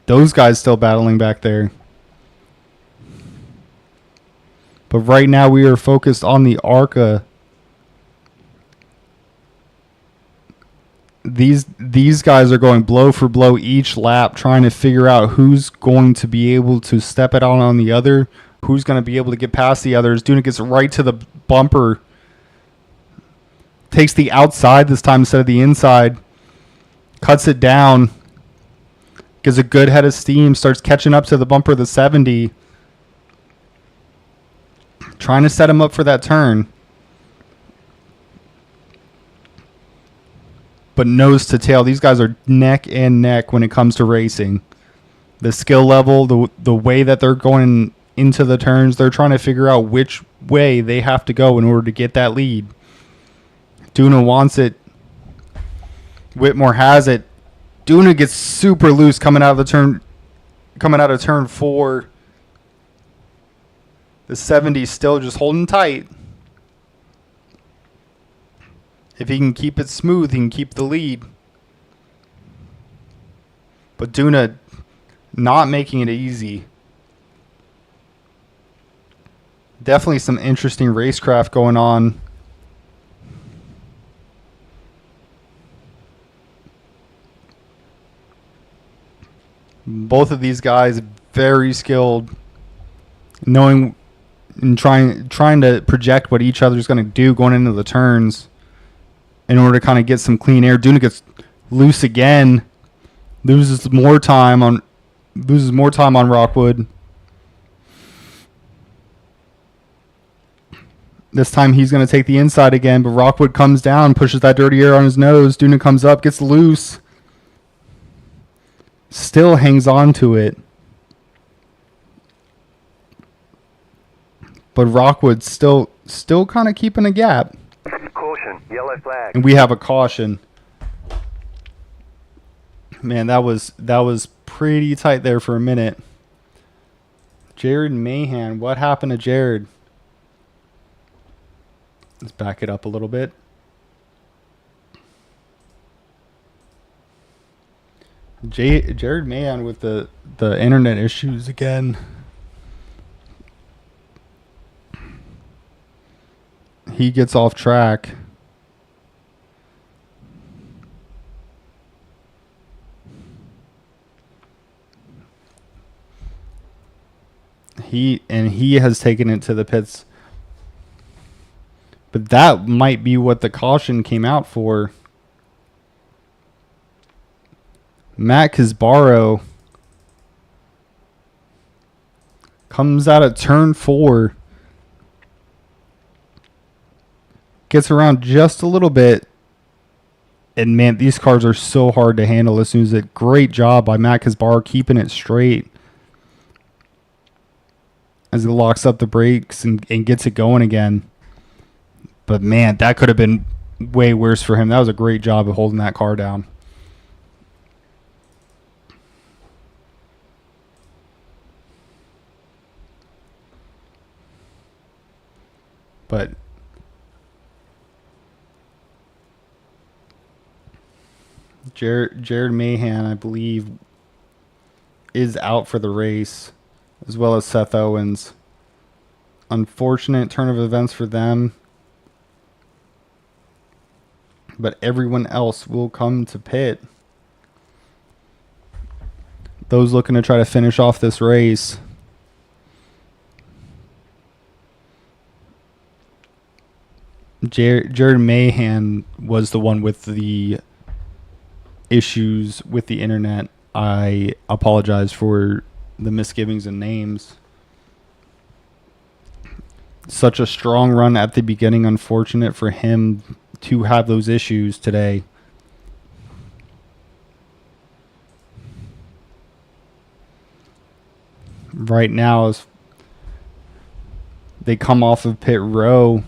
Those guys still battling back there. But right now we are focused on the ARCA. These guys are going blow for blow each lap, trying to figure out who's going to be able to step it out on the other, who's going to be able to get past the others. Duna gets right to the bumper. Takes the outside this time instead of the inside. Cuts it down. Gives a good head of steam. Starts catching up to the bumper of the 70. Trying to set him up for that turn. But nose to tail. These guys are neck and neck when it comes to racing. The skill level, the way that they're going into the turns, they're trying to figure out which way they have to go in order to get that lead. Duna wants it. Whitmore has it. Duna gets super loose coming out of turn 4. The 70 still just holding tight. If he can keep it smooth, he can keep the lead. But Duna not making it easy. Definitely some interesting racecraft going on. Both of these guys very skilled, knowing and trying to project what each other's going to do going into the turns in order to kind of get some clean air. Duna gets loose again, loses more time on Rockwood. This time he's going to take the inside again, but Rockwood comes down, pushes that dirty air on his nose. Duna comes up, gets loose. Still hangs on to it. But Rockwood's still kind of keeping a gap. Caution, yellow flag. And we have a caution. Man, that was pretty tight there for a minute. Jared Mahan, what happened to Jared? Let's back it up a little bit. Jared Mahan with the internet issues again. He gets off track. He has taken it to the pits. But that might be what the caution came out for. Matt Kisbaro comes out at turn 4. Gets around just a little bit. And man, these cars are so hard to handle as soon as it. Great job by Matt Kasbar keeping it straight as he locks up the brakes and gets it going again. But man, that could have been way worse for him. That was a great job of holding that car down. But Jared Mahan, I believe, is out for the race, as well as Seth Owens. Unfortunate turn of events for them. But everyone else will come to pit. Those looking to try to finish off this race. Jared Mahan was the one with the issues with the internet. I apologize for the misgivings and names. Such a strong run at the beginning. Unfortunate for him to have those issues today. Right now, as they come off of pit row,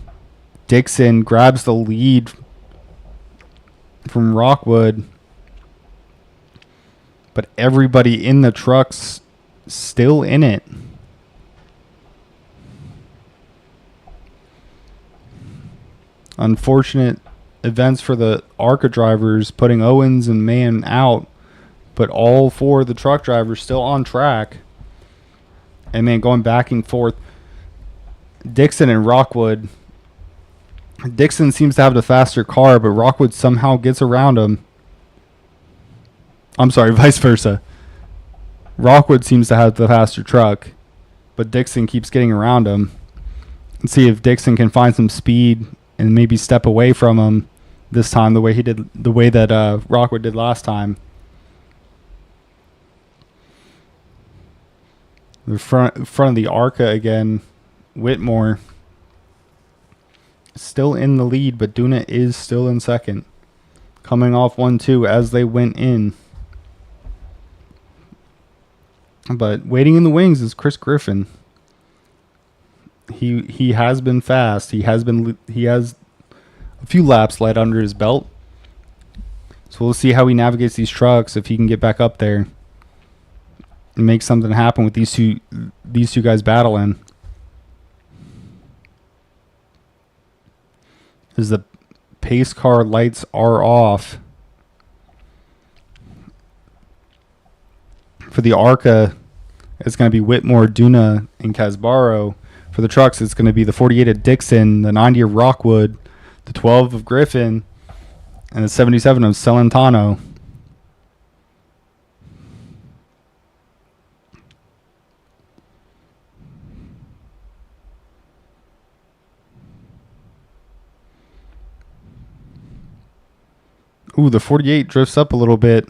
Dixon grabs the lead from Rockwood, but everybody in the truck's still in it. Unfortunate events for the ARCA drivers, putting Owens and Mann out, but all four of the truck drivers still on track. And man, going back and forth, Dixon and Rockwood. Dixon seems to have the faster car, but Rockwood somehow gets around him. I'm sorry, vice versa. Rockwood seems to have the faster truck, but Dixon keeps getting around him. Let's see if Dixon can find some speed and maybe step away from him this time, the way that Rockwood did last time. The front of the ARCA again, Whitmore still in the lead, but Duna is still in second, coming off 1-2 as they went in. But waiting in the wings is Chris Griffin. He has been fast. He has a few laps light under his belt. So we'll see how he navigates these trucks, if he can get back up there and make something happen with these two guys battling. As the pace car lights are off for the ARCA, it's going to be Whitmore, Duna, and Casbaro. For the trucks, it's going to be the 48 of Dixon, the 90 of Rockwood, the 12 of Griffin, and the 77 of Celentano. Ooh, the 48 drifts up a little bit.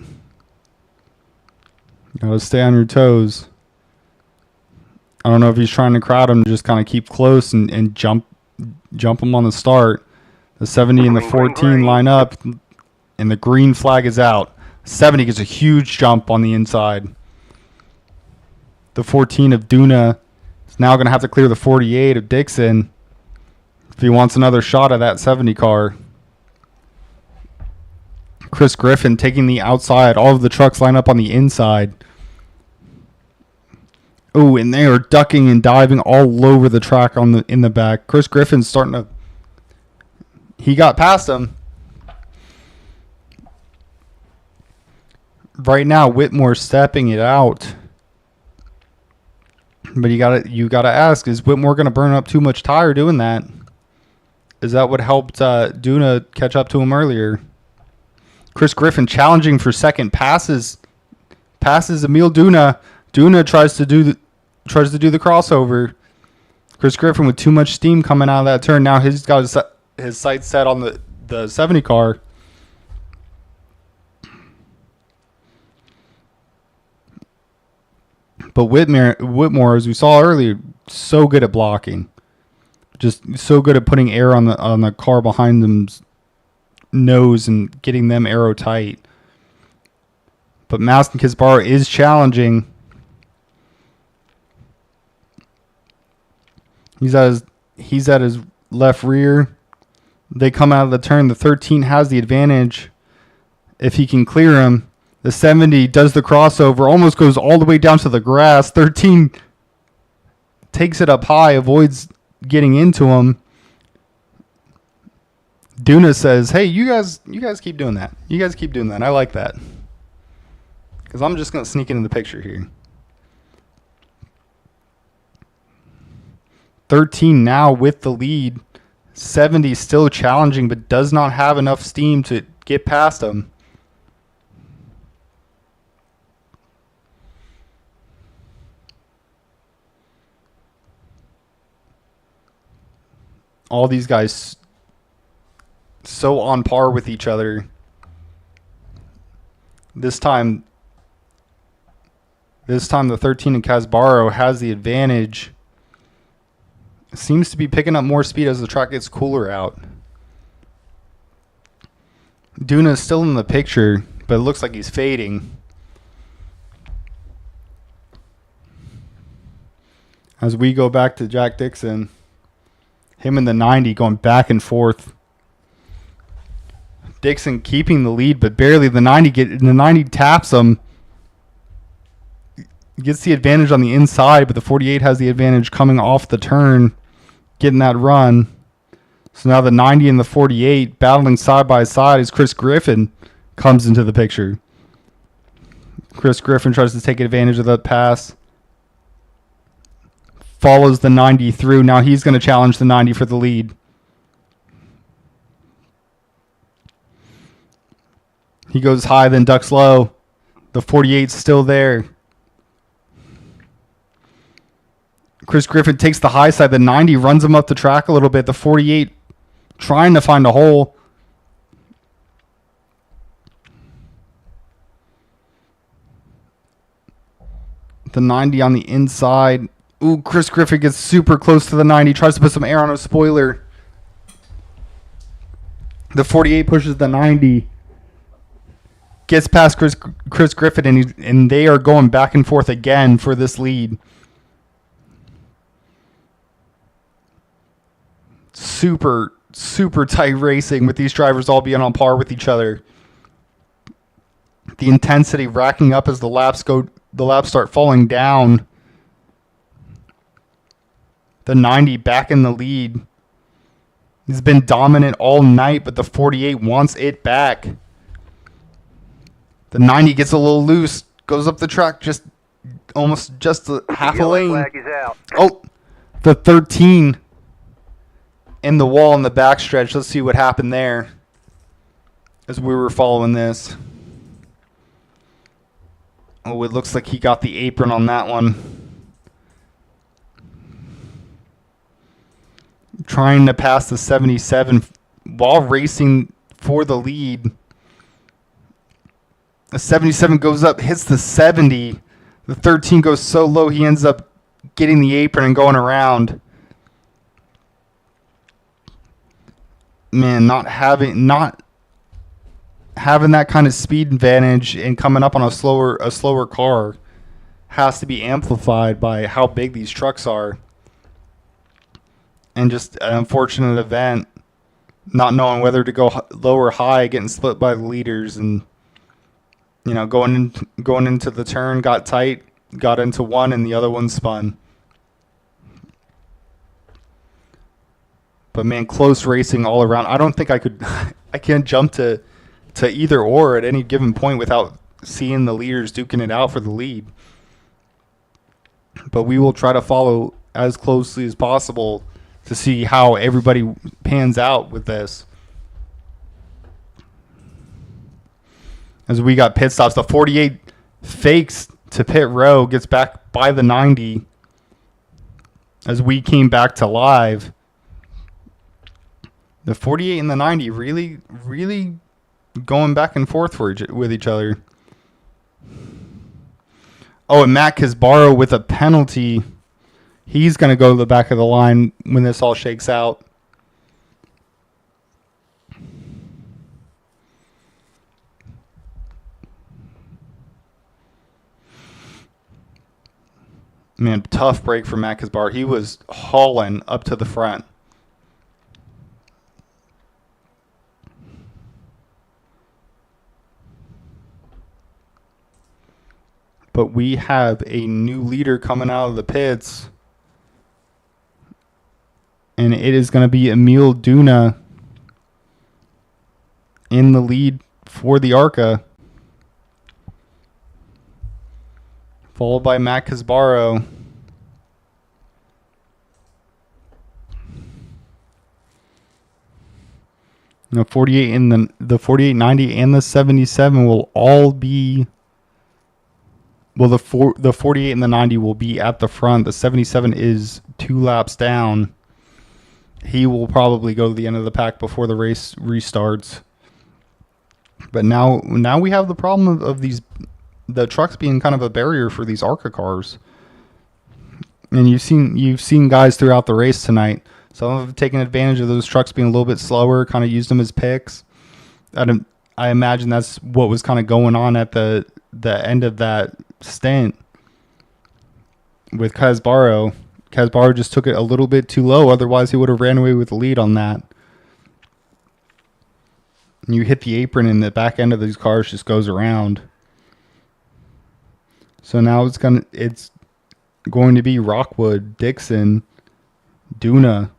Gotta stay on your toes. I don't know if he's trying to crowd him, just kind of keep close and jump him on the start. The 70 and the 14 line up, and the green flag is out. 70 gets a huge jump on the inside. The 14 of Duna is now going to have to clear the 48 of Dixon if he wants another shot at that 70 car. Chris Griffin taking the outside. All of the trucks line up on the inside. Oh, and they are ducking and diving all over the track in the back. Chris Griffin's starting to... He got past him. Right now, Whitmore's stepping it out. But you gotta ask, is Whitmore gonna burn up too much tire doing that? Is that what helped Duna catch up to him earlier? Chris Griffin challenging for second, passes Emil Duna. Duna tries to do the crossover. Chris Griffin with too much steam coming out of that turn. Now he's got his sights set on the 70 car. But Whitmore, as we saw earlier, so good at blocking. Just so good at putting air on the car behind them's nose and getting them arrow tight. But Mask and Kisbaro is challenging. He's at his left rear. They come out of the turn. The 13 has the advantage if he can clear him. The 70 does the crossover, almost goes all the way down to the grass. 13 takes it up high, avoids getting into him. Duna says, hey, you guys keep doing that. You guys keep doing that. I like that. Because I'm just going to sneak into the picture here. 13 now with the lead. 70 still challenging, but does not have enough steam to get past him. All these guys so on par with each other. This time the 13 in Kisbaro has the advantage. Seems to be picking up more speed as the track gets cooler out. Duna is still in the picture, but it looks like he's fading. As we go back to Jack Dixon, him and the 90 going back and forth. Dixon keeping the lead, but barely. The 90 taps him. Gets the advantage on the inside, but the 48 has the advantage coming off the turn, getting that run. So now the 90 and the 48 battling side by side as Chris Griffin comes into the picture. Chris Griffin tries to take advantage of that pass. Follows the 90 through. Now he's going to challenge the 90 for the lead. He goes high, then ducks low. The 48's still there. Chris Griffin takes the high side. The 90 runs him up the track a little bit. The 48 trying to find a hole. The 90 on the inside. Ooh, Chris Griffin gets super close to the 90. Tries to put some air on a spoiler. The 48 pushes the 90. Gets past Chris Griffin, and they are going back and forth again for this lead. Super, super tight racing with these drivers all being on par with each other. The intensity racking up as the laps start falling down. The 90 back in the lead. He's been dominant all night, but the 48 wants it back. The 90 gets a little loose, goes up the track almost just half a lane. Flag is out. Oh, the 13 in the wall in the backstretch. Let's see what happened there as we were following this. Oh, it looks like he got the apron on that one. Trying to pass the 77 while racing for the lead. The 77 goes up, hits the 70. The 13 goes so low he ends up getting the apron and going around. Man, not having that kind of speed advantage and coming up on a slower car has to be amplified by how big these trucks are. And just an unfortunate event, not knowing whether to go low or high, getting split by the leaders, and going into the turn, got tight, got into one, and the other one spun. But man, close racing all around. I don't think I can't jump to either or at any given point without seeing the leaders duking it out for the lead. But we will try to follow as closely as possible to see how everybody pans out with this. As we got pit stops, the 48 fakes to pit row, gets back by the 90 as we came back to live. The 48 and the 90 really, really going back and forth with each other. Oh, and Matt Kisbaro with a penalty. He's going to go to the back of the line when this all shakes out. Man, tough break for Matt Kasbar. He was hauling up to the front. But we have a new leader coming out of the pits. And it is going to be Emil Duna in the lead for the ARCA. Followed by Matt Kasbaro. The 48 and the 4890 and the 77 will all be. Well, the 48 and the 90 will be at the front. The 77 is 2 laps down. He will probably go to the end of the pack before the race restarts. But now we have the problem of the trucks being kind of a barrier for these ARCA cars. And you've seen guys throughout the race tonight. Some have taken advantage of those trucks being a little bit slower, kind of used them as picks. I imagine that's what was kind of going on at the end of that stint with Kasbaro. Kasbaro just took it a little bit too low. Otherwise, he would have ran away with the lead on that. And you hit the apron and the back end of these cars just goes around. So now it's going to be Rockwood, Dixon, Duna,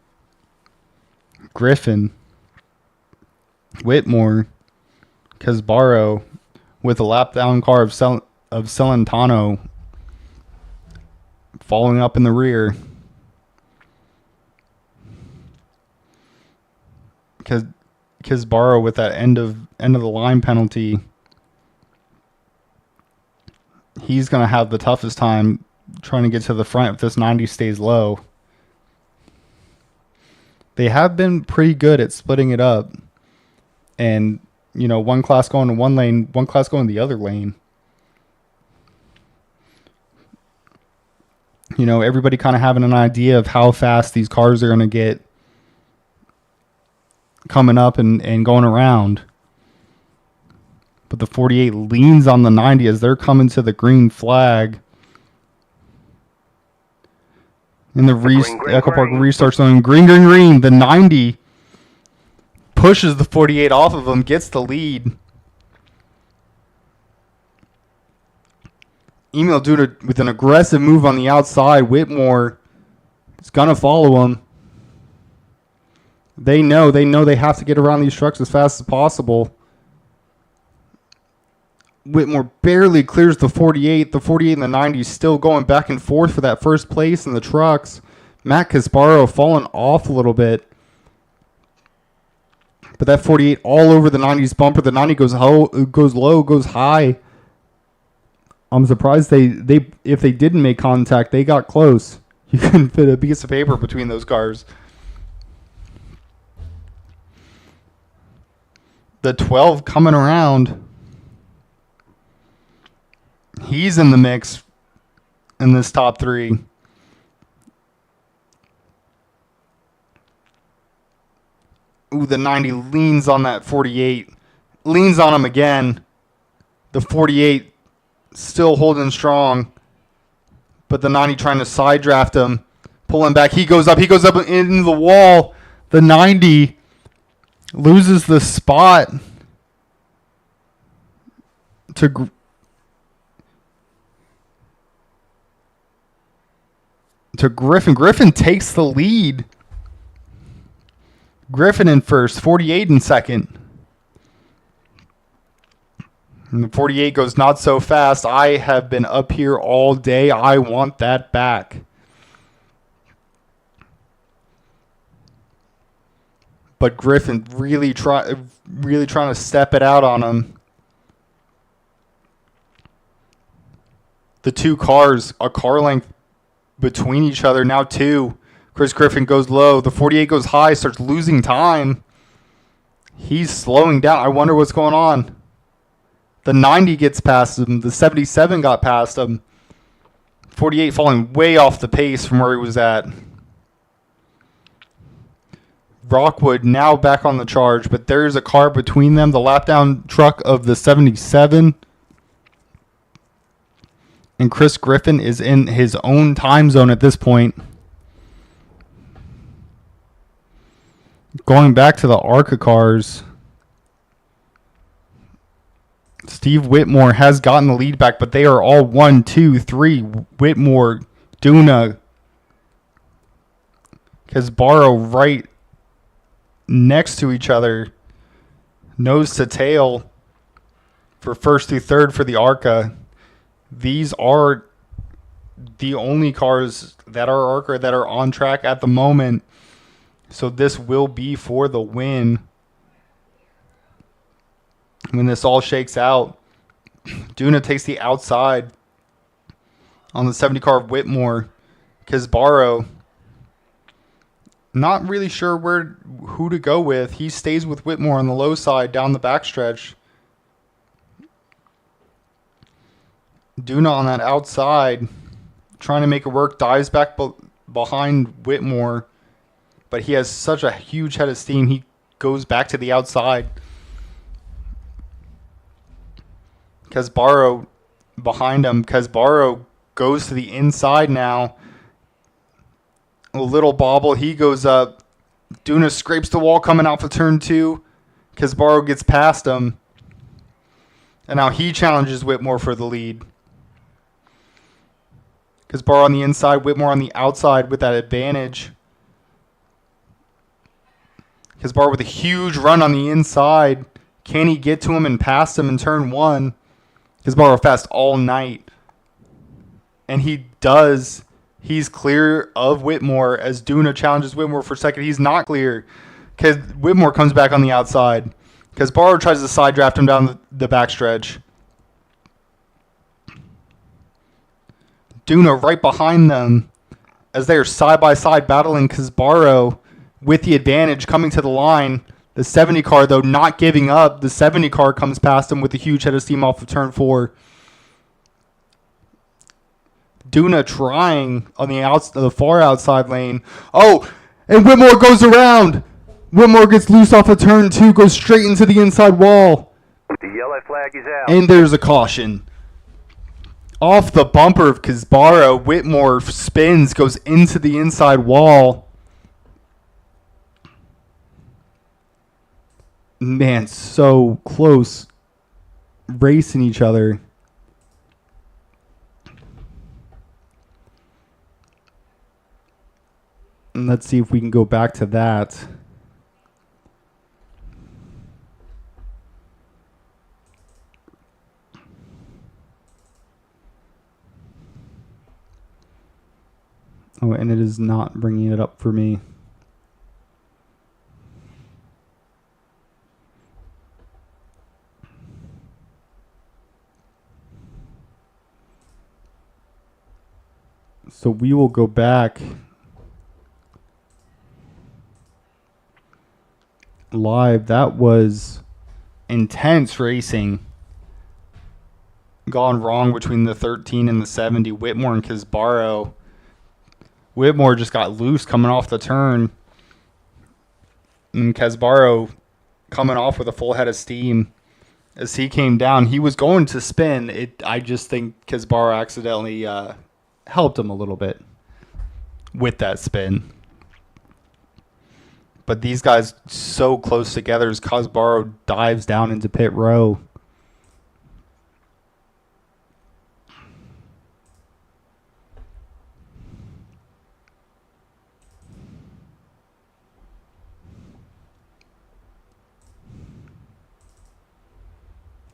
Griffin, Whitmore, Kasbaro with a lap down car of Celentano following up in the rear. Kasbaro with that end of the line penalty. He's going to have the toughest time trying to get to the front if this 90 stays low. They have been pretty good at splitting it up. And, one class going to one lane, one class going to the other lane. Everybody kind of having an idea of how fast these cars are going to get coming up and going around. But the 48 leans on the 90 as they're coming to the green flag. And the Echo Park restarts on green. The 90 pushes the 48 off of him, gets the lead. Emil Duda with an aggressive move on the outside. Whitmore is going to follow him. They know they have to get around these trucks as fast as possible. Whitmore barely clears the 48. The 48 and the 90 still going back and forth for that first place in the trucks. Matt Kasbaro falling off a little bit. But that 48 all over the 90's bumper. The 90 goes low, goes high. I'm surprised if they didn't make contact, they got close. You couldn't fit a piece of paper between those cars. The 12 coming around. He's in the mix in this top three. Ooh, the 90 leans on that 48. Leans on him again. The 48 still holding strong. But the 90 trying to side draft him. Pulling back. He goes up into the wall. The 90 loses the spot to Griffin. Griffin takes the lead. Griffin in first, 48 in second. And the 48 goes not so fast. I have been up here all day. I want that back. But Griffin really trying to step it out on him. The two cars, a car length between each other, now two. Chris Griffin goes low. The 48 goes high, starts losing time. He's slowing down. I wonder what's going on. The 90 gets past him. The 77 got past him. 48 falling way off the pace from where he was at. Rockwood now back on the charge, but there's a car between them. The lap down truck of the 77. And Chris Griffin is in his own time zone at this point. Going back to the ARCA cars, Steve Whitmore has gotten the lead back, but they are all 1, 2, 3. Whitmore, Duna, Casbaro right next to each other, nose to tail for first through third for the ARCA. These are the only cars that are ARCA that are on track at the moment. So this will be for the win. When this all shakes out, Duna takes the outside on the 70 car of Whitmore. Casbaro, not really sure who to go with. He stays with Whitmore on the low side down the backstretch. Duna on that outside, trying to make it work, dives back behind Whitmore, but he has such a huge head of steam, he goes back to the outside. Casbaro behind him. Casbaro goes to the inside now. A little bobble. He goes up. Duna scrapes the wall coming out for turn 2. Casbaro gets past him. And now he challenges Whitmore for the lead. Casbaro on the inside. Whitmore on the outside with that advantage. Casbaro with a huge run on the inside. Can he get to him and pass him in turn 1? Casbaro fast all night. And he does. He's clear of Whitmore as Duna challenges Whitmore for second. He's not clear because Whitmore comes back on the outside. Casbaro tries to side draft him down the backstretch. Duna right behind them as they are side by side battling. Casbaro with the advantage coming to the line. The 70 car, though, not giving up. The 70 car comes past him with a huge head of steam off of turn 4. Duna trying on the far outside lane. Oh, and Whitmore goes around. Whitmore gets loose off of turn 2, goes straight into the inside wall. The yellow flag is out. And there's a caution. Off the bumper of Casbaro, Whitmore spins, goes into the inside wall. Man, so close racing each other. And let's see if we can go back to that. Oh, and it is not bringing it up for me. So we will go back live. That was intense racing. Gone wrong between the 13 and the 70. Whitmore and Casbaro. Whitmore just got loose coming off the turn. And Casbaro coming off with a full head of steam. As he came down, he was going to spin. I just think Casbaro accidentally helped him a little bit with that spin. But these guys so close together as Casbaro dives down into pit row.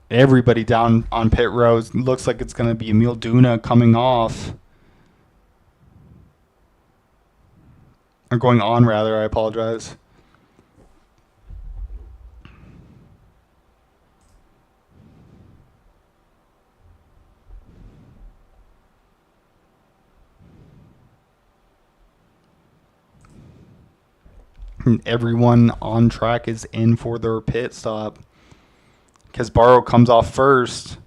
Everybody down on pit rows. Looks like it's going to be Emil Duna coming off. Or going on, rather. I apologize. And everyone on track is in for their pit stop. Casbaro comes off first.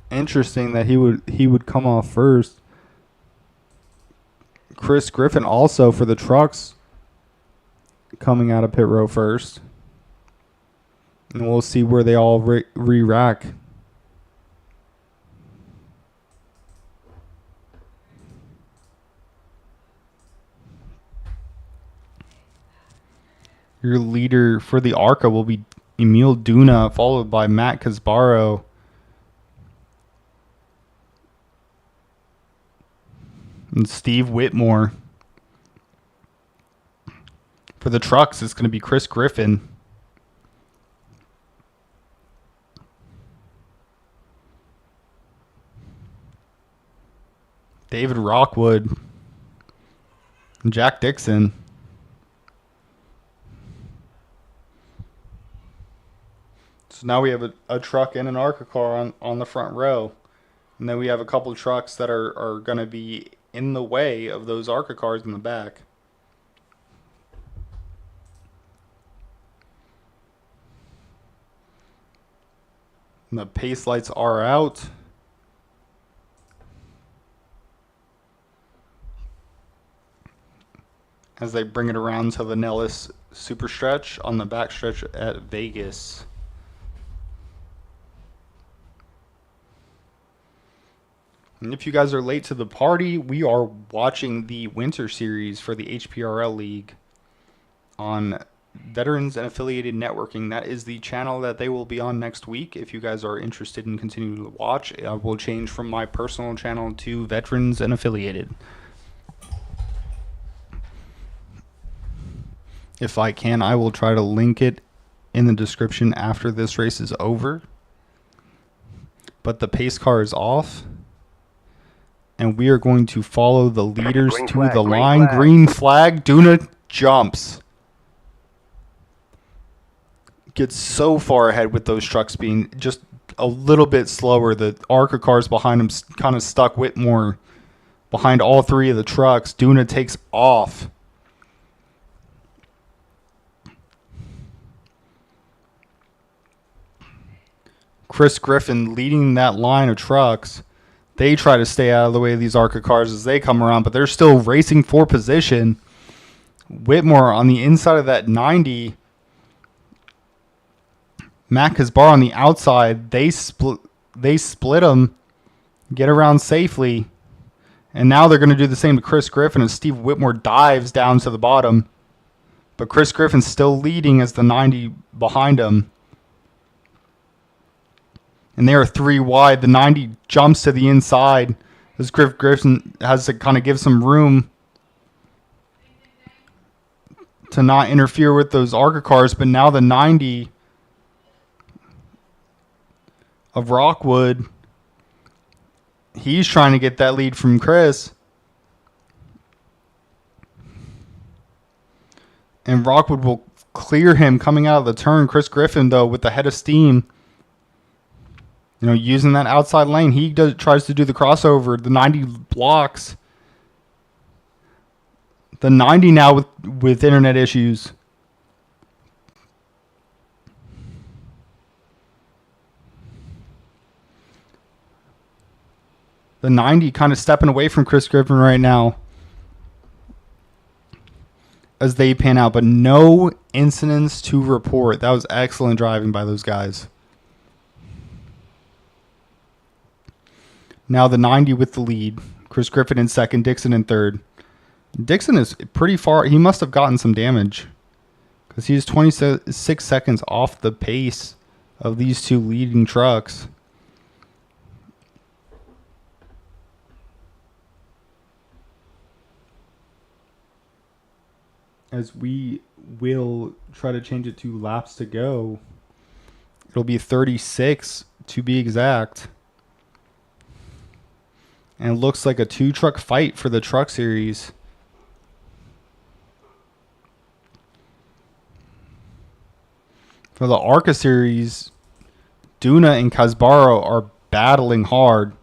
Interesting that he would come off first. Chris Griffin also for the trucks coming out of pit row first. And we'll see where they all re-rack. Your leader for the ARCA will be Emil Duna, followed by Matt Casbaro. And Steve Whitmore. For the trucks, it's going to be Chris Griffin. David Rockwood. And Jack Dixon. So now we have a truck and an ARCA car on the front row. And then we have a couple of trucks that are going to be in the way of those ARCA cars in the back. And the pace lights are out. As they bring it around to the Nellis Super Stretch on the back stretch at Vegas. And if you guys are late to the party, we are watching the Winter Series for the HPRL League on Veterans and Affiliated Networking. That is the channel that they will be on next week. If you guys are interested in continuing to watch, I will change from my personal channel to Veterans and Affiliated. If I can, I will try to link it in the description after this race is over. But the pace car is off. And we are going to follow the leaders to the line. Green flag. Duna jumps. Gets so far ahead with those trucks being just a little bit slower. The ARCA cars behind him kind of stuck Whitmore behind all three of the trucks. Duna takes off. Chris Griffin leading that line of trucks. They try to stay out of the way of these ARCA cars as they come around, but they're still racing for position. Whitmore on the inside of that 90. Matt Casbar on the outside. They split them, get around safely. And now they're going to do the same to Chris Griffin as Steve Whitmore dives down to the bottom. But Chris Griffin's still leading as the 90 behind him. And they are 3 wide. The 90 jumps to the inside as Griffin has to kind of give some room to not interfere with those ARCA cars. But now the 90 of Rockwood, he's trying to get that lead from Chris. And Rockwood will clear him coming out of the turn. Chris Griffin, though, with the head of steam, using that outside lane, he tries to do the crossover. The 90 blocks. The 90 now with internet issues. The 90 kind of stepping away from Chris Griffin right now as they pan out, but no incidents to report. That was excellent driving by those guys. Now the 90 with the lead. Chris Griffin in second, Dixon in third. Dixon is pretty far. He must have gotten some damage because he's 26 seconds off the pace of these two leading trucks. As we will try to change it to laps to go, it'll be 36 to be exact. And it looks like a 2-truck fight for the Truck Series. For the ARCA Series, Duna and Casbaro are battling hard.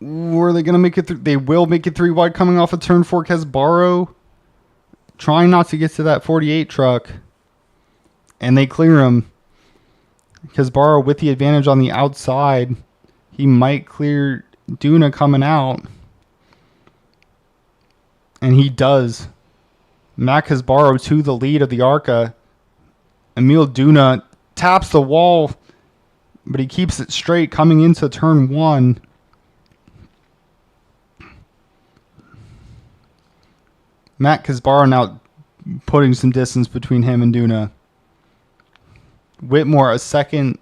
Are they going to make it? They will make it 3 wide coming off of turn 4. Casbaro trying not to get to that 48 truck. And they clear him. Casbaro with the advantage on the outside. He might clear Duna coming out. And he does. Mac has borrowed to the lead of the ARCA. Emil Duna taps the wall, but he keeps it straight coming into turn 1. Matt Kasbara now putting some distance between him and Duna. Whitmore a second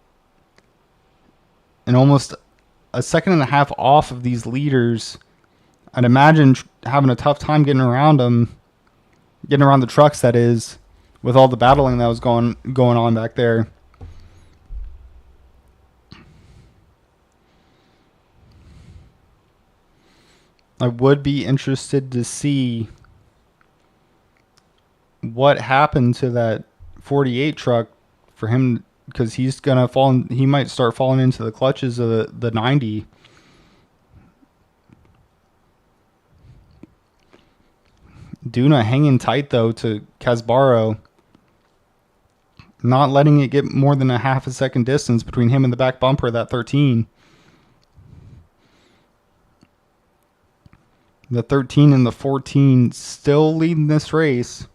and almost a second and a half off of these leaders. I'd imagine having a tough time getting around them, getting around the trucks, that is, with all the battling that was going on back there. I would be interested to see what happened to that 48 truck for him, because he's gonna fall. He might start falling into the clutches of the 90. Duna hanging tight though to Casbaro, not letting it get more than a half a second distance between him and the back bumper of that 13. The 13 and the 14 still leading this race.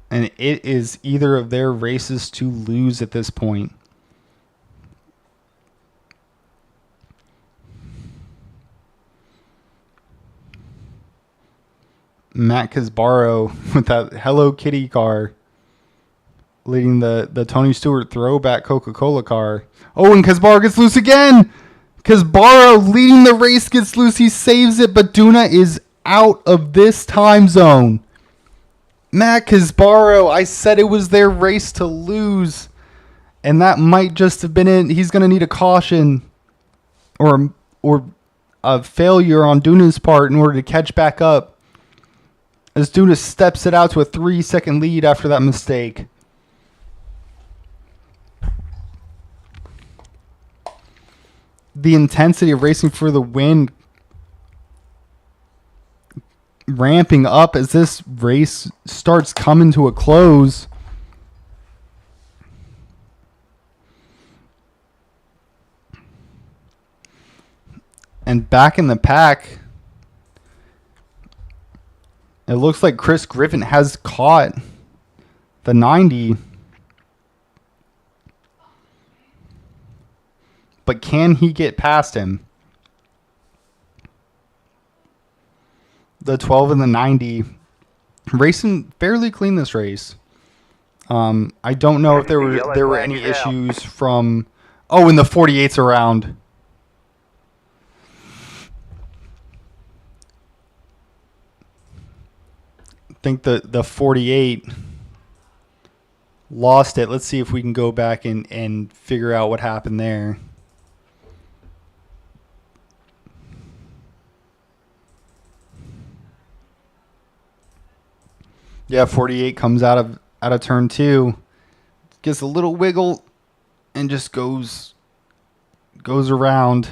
And it is either of their races to lose at this point. Matt Casbaro with that Hello Kitty car leading the Tony Stewart throwback Coca-Cola car. Oh, and Casbaro gets loose again. Casbaro leading the race gets loose. He saves it, but Duna is out of this time zone. Matt Casbaro, I said it was their race to lose. And that might just have been it. He's going to need a caution or a failure on Duna's part in order to catch back up, as Duna steps it out to a 3-second lead after that mistake. The intensity of racing for the win ramping up as this race starts coming to a close. And back in the pack, it looks like Chris Griffin has caught the 90. But can he get past him? The 12 and the 90 racing fairly clean this race. I don't know if there were any issues from. Oh, and the 48's around. I think the 48 lost it. Let's see if we can go back and figure out what happened there. Yeah, 48 comes out of turn 2, gets a little wiggle, and just goes around.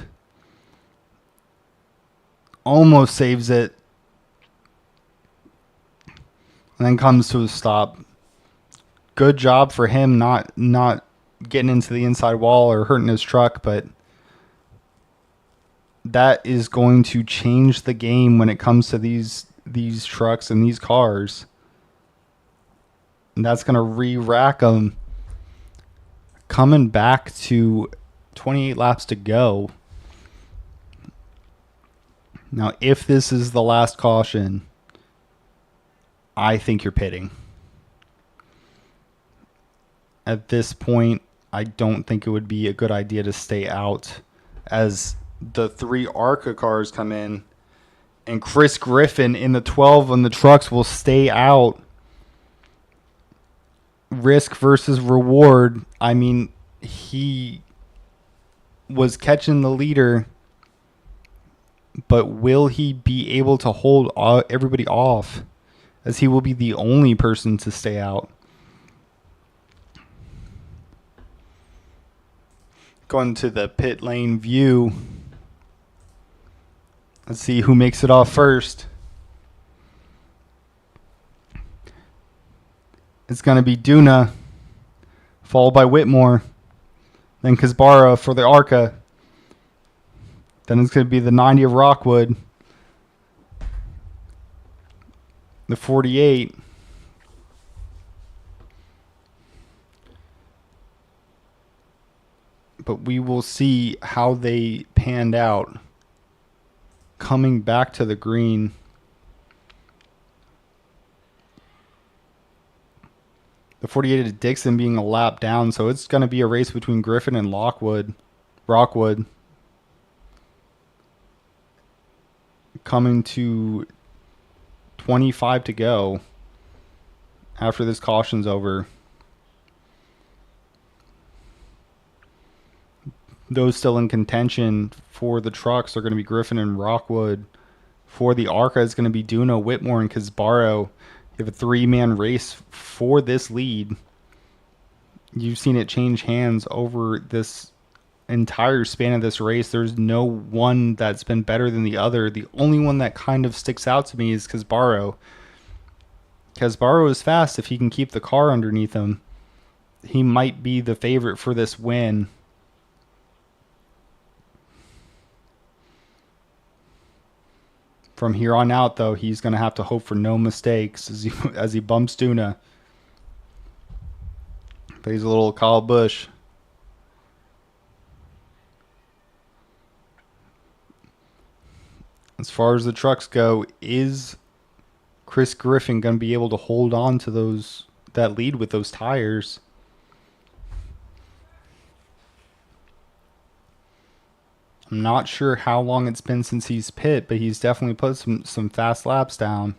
Almost saves it, and then comes to a stop. Good job for him not getting into the inside wall or hurting his truck, but that is going to change the game when it comes to these trucks and these cars. And that's going to re-rack them. Coming back to 28 laps to go. Now, if this is the last caution, I think you're pitting. At this point, I don't think it would be a good idea to stay out, as the 3 ARCA cars come in, and Chris Griffin in the 12 on the trucks will stay out. Risk versus reward. I mean, he was catching the leader, but will he be able to hold everybody off, as he will be the only person to stay out? Going to the pit lane view. Let's see who makes it off first. It's going to be Duna, followed by Whitmore, then Casbara for the ARCA. Then it's going to be the 90 of Rockwood. The 48. But we will see how they panned out. Coming back to the green. The 48 of Dixon being a lap down, so it's going to be a race between Griffin and Rockwood. Coming to 25 to go after this caution's over. Those still in contention for the trucks are going to be Griffin and Rockwood. For the ARCA, it's going to be Duna, Whitmore, and Casbaro. You have a three-man race for this lead. You've seen it change hands over this entire span of this race. There's no one that's been better than the other. The only one that kind of sticks out to me is Casbaro. Casbaro is fast if he can keep the car underneath him. He might be the favorite for this win. From here on out, though, he's going to have to hope for no mistakes as he bumps Duna. Plays a little Kyle Busch. As far as the trucks go, is Chris Griffin going to be able to hold on to that lead with those tires? I'm not sure how long it's been since he's pit, but he's definitely put some fast laps down.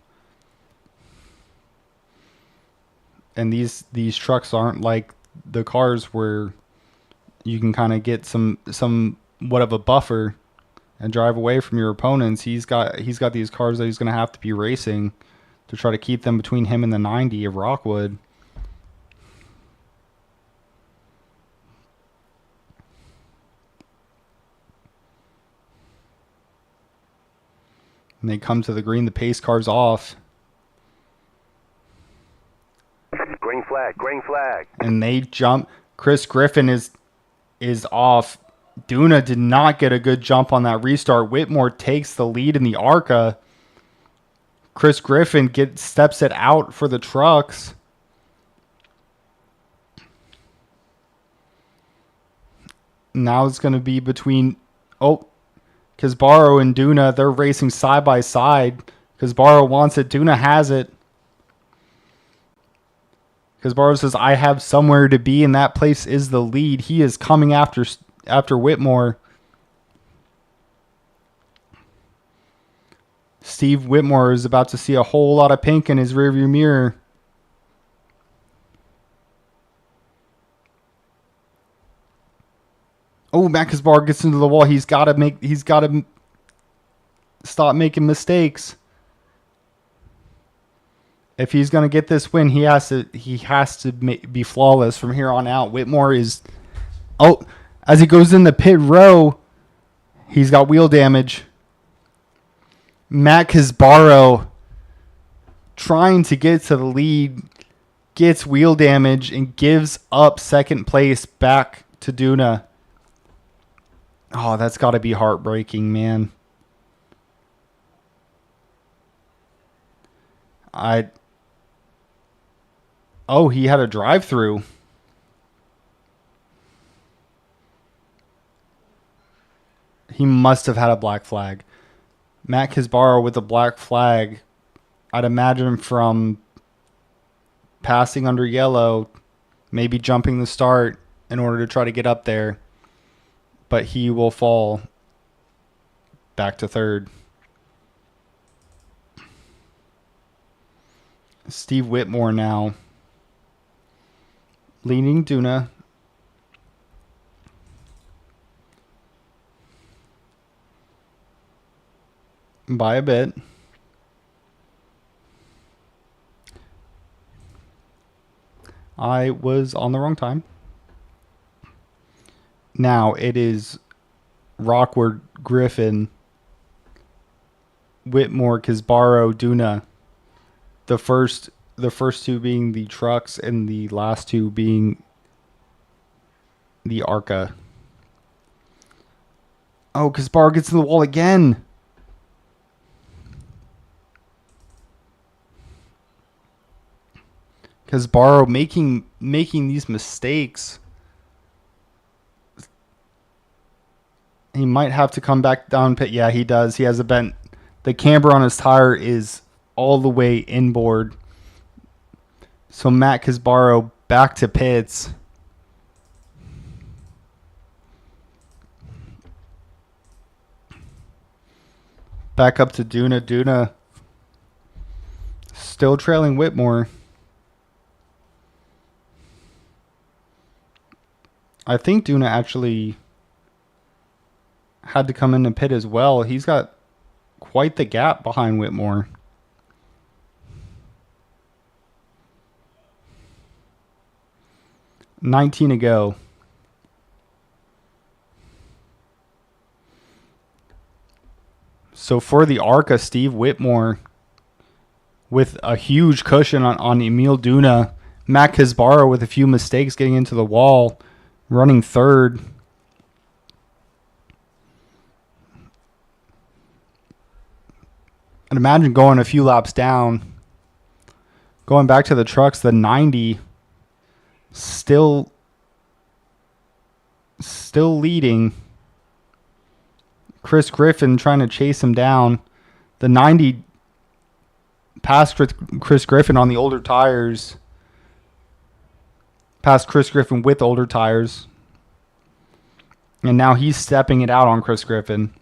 And these trucks aren't like the cars where you can kind of get somewhat of a buffer and drive away from your opponents. He's got these cars that he's going to have to be racing to try to keep them between him and the 90 of Rockwood. And they come to the green, the pace car's off. Green flag, green flag. And they jump. Chris Griffin is off. Duna did not get a good jump on that restart. Whitmore takes the lead in the ARCA. Chris Griffin steps it out for the trucks. Now it's going to be between... Casbaro and Duna, they're racing side by side. Casbaro wants it. Duna has it. Casbaro says, I have somewhere to be, and that place is the lead. He is coming after Whitmore. Steve Whitmore is about to see a whole lot of pink in his rearview mirror. Oh, Matt Casbaro gets into the wall. He's got to stop making mistakes. If he's going to get this win, he has to be flawless from here on out. Whitmore is as he goes in the pit row, he's got wheel damage. Matt Casbaro trying to get to the lead, gets wheel damage and gives up second place back to Duna. Oh, that's got to be heartbreaking, man. He had a drive-through. He must have had a black flag. Matt Casbaro with a black flag. I'd imagine from passing under yellow, maybe jumping the start in order to try to get up there. But he will fall back to third. Steve Whitmore now leading Duna. By a bit. I was on the wrong time. Now it is Rockwood, Griffin, Whitmore, Casbaro, Duna. The first two being the trucks and the last two being the ARCA. Oh, Kaspar gets to the wall again. Kaspar making these mistakes. He might have to come back down pit. Yeah, he does. He has a bent. The camber on his tire is all the way inboard. So Matt Kaspar back to pits. Back up to Duna. Duna still trailing Whitmore. I think Duna actually had to come into pit as well. He's got quite the gap behind Whitmore. $19 to go. So for the ARCA, Steve Whitmore with a huge cushion on Emil Duna. Matt Kaspar with a few mistakes getting into the wall, running third. And imagine going a few laps down. Going back to the trucks, the 90 still leading. Chris Griffin trying to chase him down. The 90 passed Chris Griffin on the older tires. Passed Chris Griffin with older tires. And now he's stepping it out on Chris Griffin.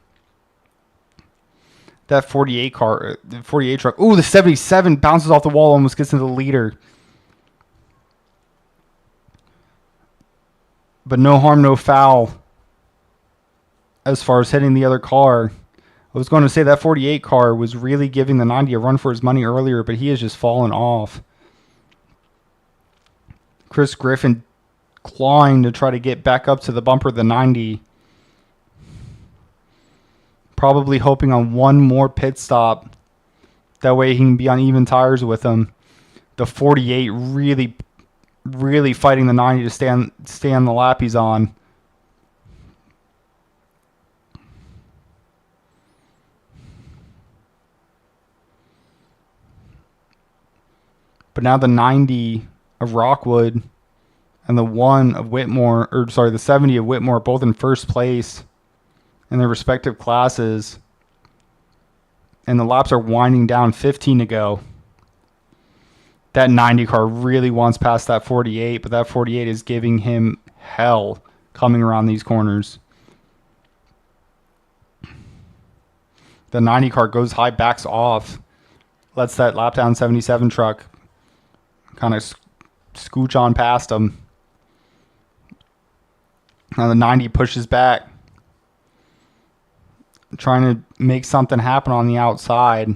That 48 truck. Ooh, the 77 bounces off the wall, almost gets into the leader. But no harm, no foul as far as hitting the other car. I was going to say that 48 car was really giving the 90 a run for his money earlier, but he has just fallen off. Chris Griffin clawing to try to get back up to the bumper of the 90. Probably hoping on one more pit stop. That way he can be on even tires with him. The 48 really fighting the 90 to stay on the lap he's on. But now the 90 of Rockwood and the 1 of Whitmore, the 70 of Whitmore, both in first place in their respective classes. And the laps are winding down, 15 to go. That 90 car really wants past that 48, but that 48 is giving him hell coming around these corners. The 90 car goes high, backs off, lets that lap down 77 truck kind of scooch on past him. Now the 90 pushes back, trying to make something happen on the outside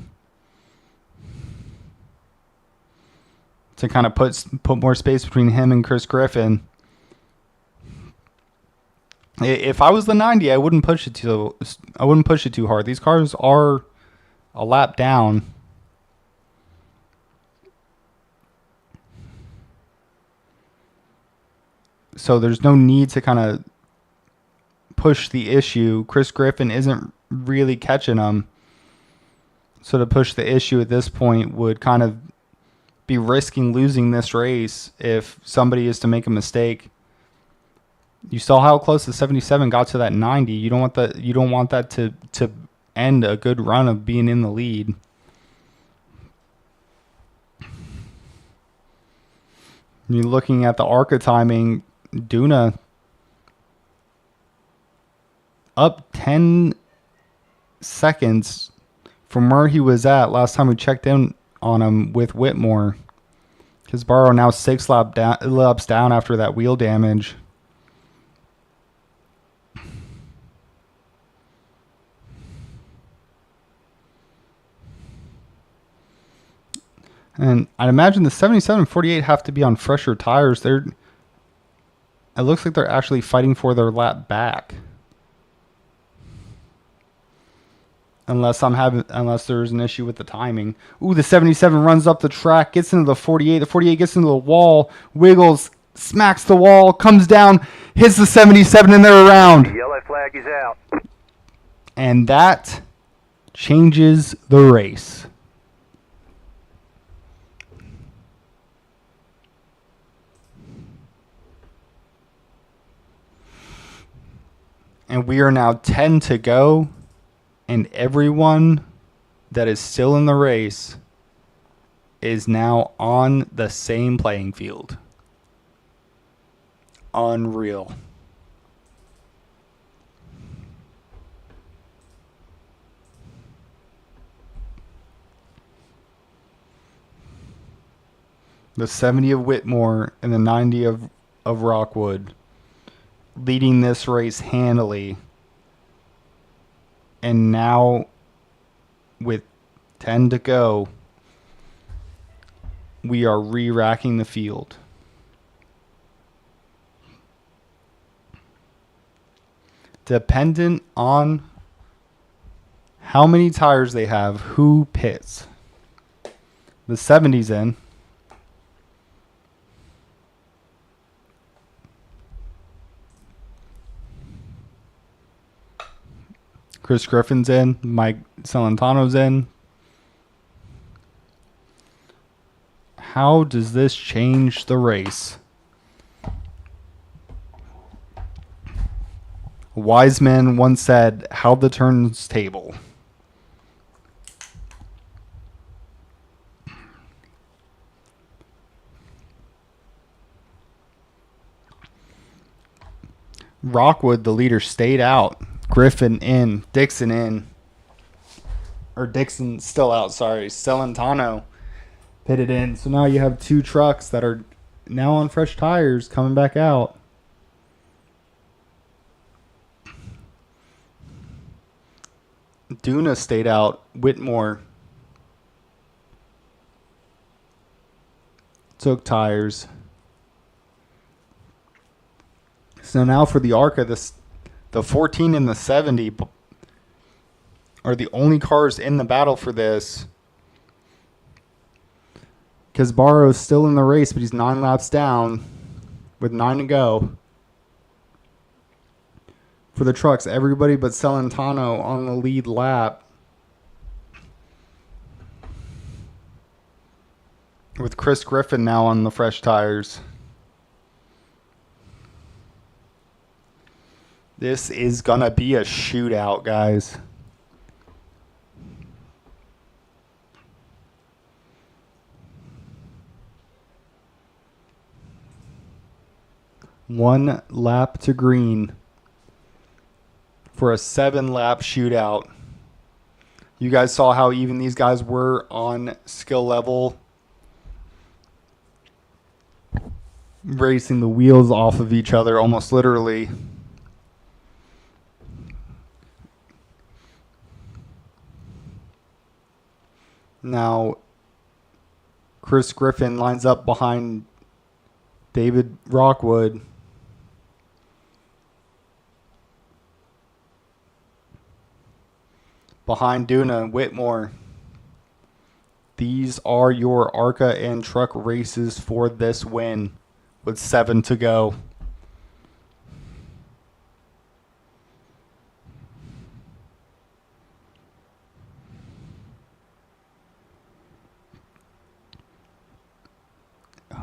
to kind of put more space between him and Chris Griffin. If I was the 90, I wouldn't push it too hard. These cars are a lap down. So there's no need to kind of push the issue. Chris Griffin isn't really catching him. So to push the issue at this point would kind of be risking losing this race if somebody is to make a mistake. You saw how close the 77 got to that 90. You don't want that to end a good run of being in the lead. You're looking at the ARCA timing. Duna up 10 seconds from where he was at last time we checked in on him with Whitmore. Kaspar now 6 laps down after that wheel damage. And I'd imagine the 77 and 48 have to be on fresher tires. It looks like they're actually fighting for their lap back. Unless there's an issue with the timing. Ooh, the 77 runs up the track, gets into the 48. The 48 gets into the wall, wiggles, smacks the wall, comes down, hits the 77, and they're around. The yellow flag is out. And that changes the race. And we are now 10 to go. And everyone that is still in the race is now on the same playing field. Unreal. The 70 of Whitmore and the 90 of Rockwood leading this race handily. And now, with 10 to go, we are re-racking the field. Dependent on how many tires they have, who pits. The 70's in. Chris Griffin's in. Mike Celentano's in. How does this change the race? A wise man once said, how the turns table. Rockwood, the leader, stayed out. Griffin in. Dixon in. Or Dixon still out, sorry. Celentano pitted in. So now you have two trucks that are now on fresh tires coming back out. Duna stayed out. Whitmore took tires. So now for the ARCA, the 14 and the 70 are the only cars in the battle for this. Because Barrow's still in the race, but he's 9 laps down with 9 to go. For the trucks, everybody but Celentano on the lead lap. With Chris Griffin now on the fresh tires. This is going to be a shootout, guys. One lap to green for a 7-lap shootout. You guys saw how even these guys were on skill level. Racing the wheels off of each other almost literally. Now, Chris Griffin lines up behind David Rockwood. Behind Duna, Whitmore. These are your ARCA and truck races for this win with 7 to go.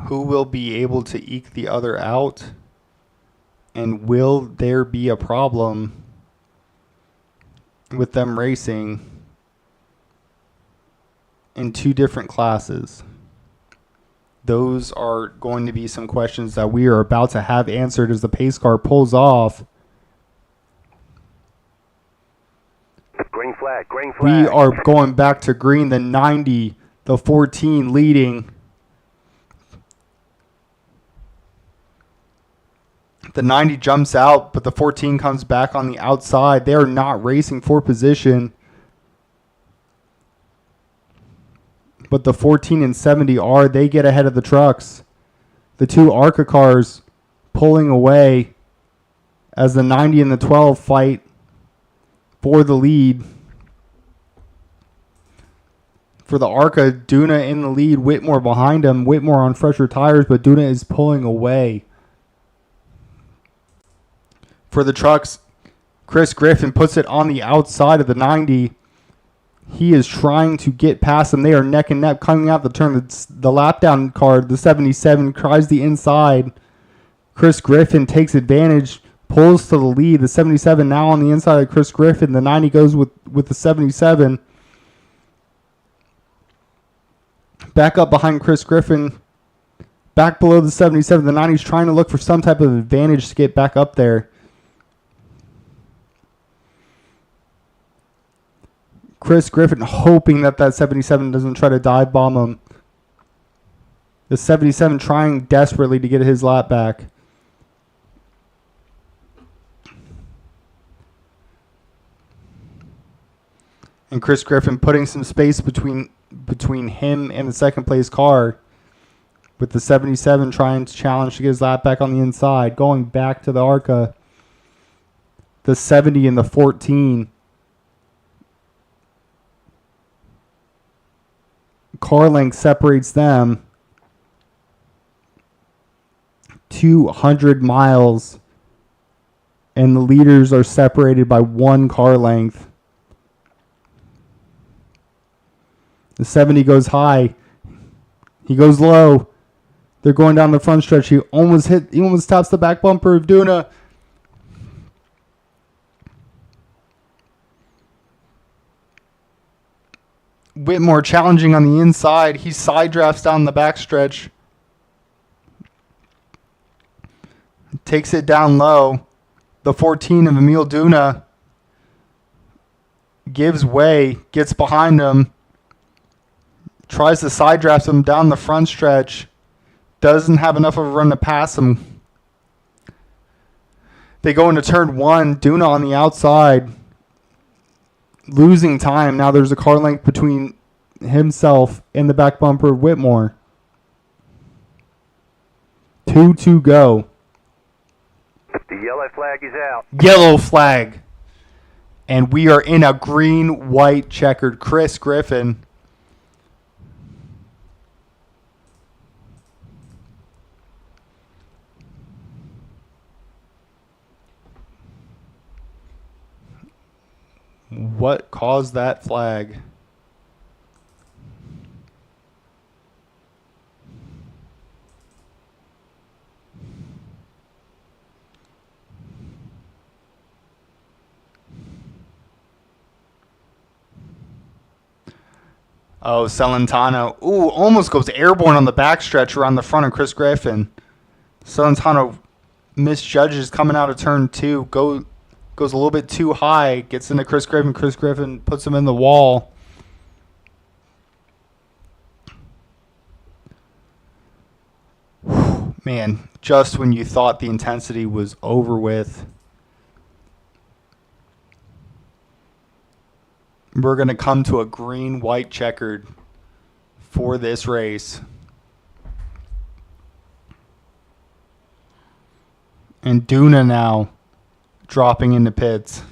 Who will be able to eke the other out? And will there be a problem with them racing in 2 different classes? Those are going to be some questions that we are about to have answered as the pace car pulls off. Green flag, green flag. We are going back to green. The 90, the 14 leading. The 90 jumps out, but the 14 comes back on the outside. They are not racing for position. But the 14 and 70 are. They get ahead of the trucks. The 2 ARCA cars pulling away as the 90 and the 12 fight for the lead. For the ARCA, Duna in the lead. Whitmore behind him. Whitmore on fresher tires, but Duna is pulling away. For the trucks, Chris Griffin puts it on the outside of the 90. He is trying to get past them. They are neck and neck coming out the turn. The lap down card, the 77, tries the inside. Chris Griffin takes advantage, pulls to the lead. The 77 now on the inside of Chris Griffin. The 90 goes with the 77. Back up behind Chris Griffin. Back below the 77. The 90's trying to look for some type of advantage to get back up there. Chris Griffin hoping that 77 doesn't try to dive bomb him. The 77 trying desperately to get his lap back. And Chris Griffin putting some space between him and the second place car, with the 77 trying to challenge to get his lap back on the inside, going back to the ARCA. The 70 and the 14. Car length separates them 200 miles, and the leaders are separated by 1 car length. The 70 goes high. He goes low. They're going down the front stretch. He almost tops the back bumper of Duna. Whitmore challenging on the inside. He side drafts down the backstretch. Takes it down low. The 14 of Emil Duna gives way, gets behind him, tries to side draft him down the front stretch. Doesn't have enough of a run to pass him. They go into turn 1. Duna on the outside, losing time. Now there's a car length between himself and the back bumper of Whitmore. 2 to go. The yellow flag is out. Yellow flag. And we are in a green, white, checkered. Chris Griffin. What caused that flag? Oh, Celentano. Ooh, almost goes airborne on the backstretch around the front of Chris Griffin. Celentano misjudges coming out of turn 2. Goes a little bit too high. Gets into Chris Griffin. Chris Griffin puts him in the wall. Whew, man, just when you thought the intensity was over with, we're going to come to a green-white checkered for this race. And Duna now dropping into pits.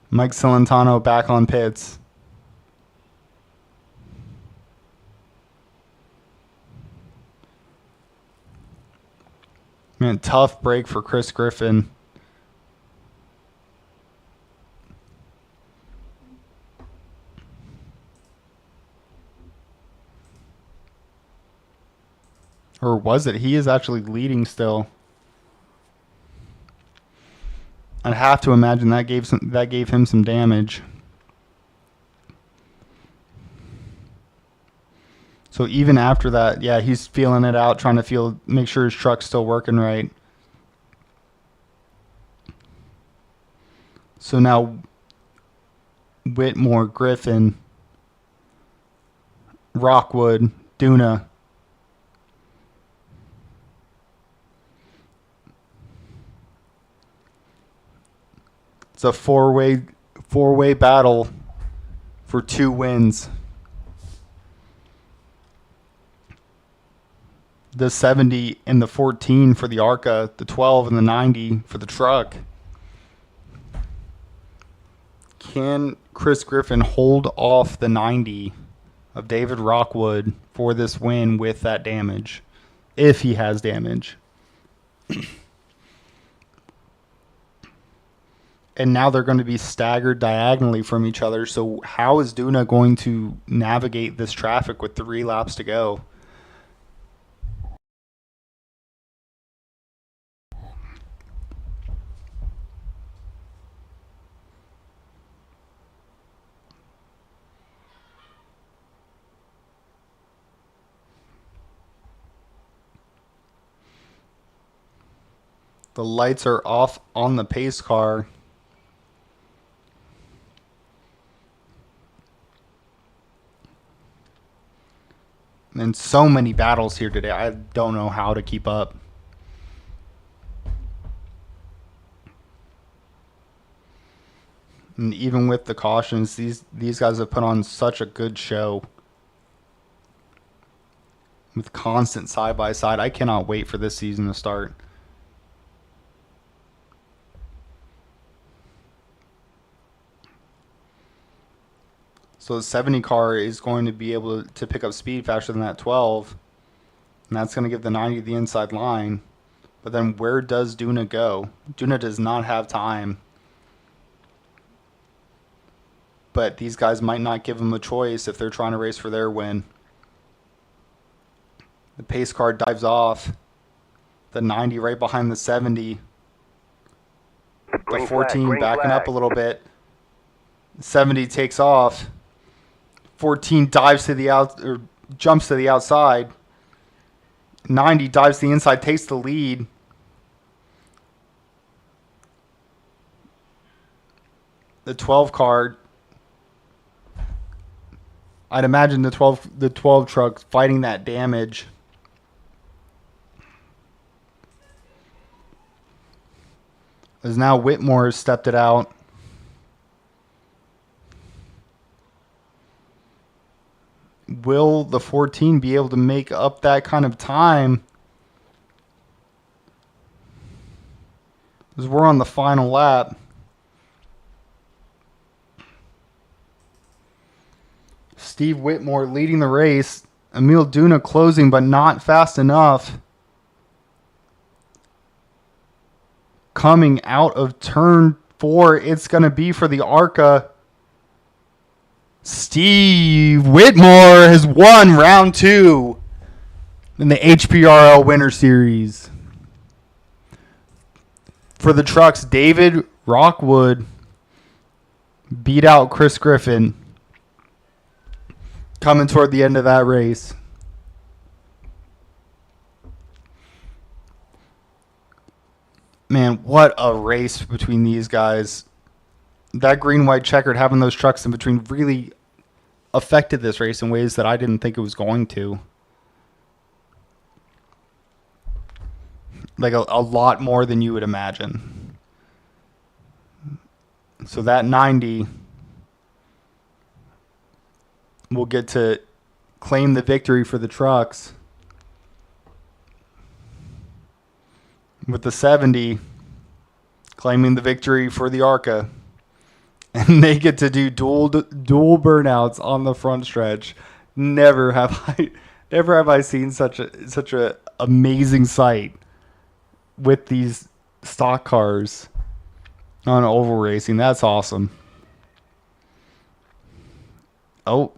Mike Celentano back on pits. Man, tough break for Chris Griffin. Or was it? He is actually leading still. I'd have to imagine that gave him some damage. So even after that, yeah, he's feeling it out, trying to make sure his truck's still working right. So now Whitmore, Griffin, Rockwood, Duna. It's a four-way battle for 2 wins. The 70 and the 14 for the ARCA, the 12 and the 90 for the truck. Can Chris Griffin hold off the 90 of David Rockwood for this win with that damage, if he has damage. And now they're going to be staggered diagonally from each other. So how is Duna going to navigate this traffic with 3 laps to go? The lights are off on the pace car. And so many battles here today. I don't know how to keep up. And even with the cautions, these guys have put on such a good show. With constant side by side. I cannot wait for this season to start. So the 70 car is going to be able to pick up speed faster than that 12. And that's going to give the 90 the inside line. But then where does Duna go? Duna does not have time. But these guys might not give him a choice if they're trying to race for their win. The pace car dives off. The 90 right behind the 70. The 14 backing up a little bit. 70 takes off. 14 dives to the out, or jumps to the outside. 90 dives to the inside, takes the lead. The 12 car, I'd imagine the 12 truck fighting that damage. As now Whitmore has stepped it out. Will the 14 be able to make up that kind of time? As we're on the final lap. Steve Whitmore leading the race. Emil Duna closing, but not fast enough. Coming out of turn 4, it's going to be for the ARCA. Steve Whitmore has won round 2 in the HPRL Winter Series. For the trucks, David Rockwood beat out Chris Griffin. Coming toward the end of that race. Man, what a race between these guys. That green-white checkered, having those trucks in between, really affected this race in ways that I didn't think it was going to. Like a lot more than you would imagine. So that 90 will get to claim the victory for the trucks. With the 70 claiming the victory for the ARCA. And they get to do dual burnouts on the front stretch. Never have I seen such a amazing sight with these stock cars on oval racing. That's awesome. Oh,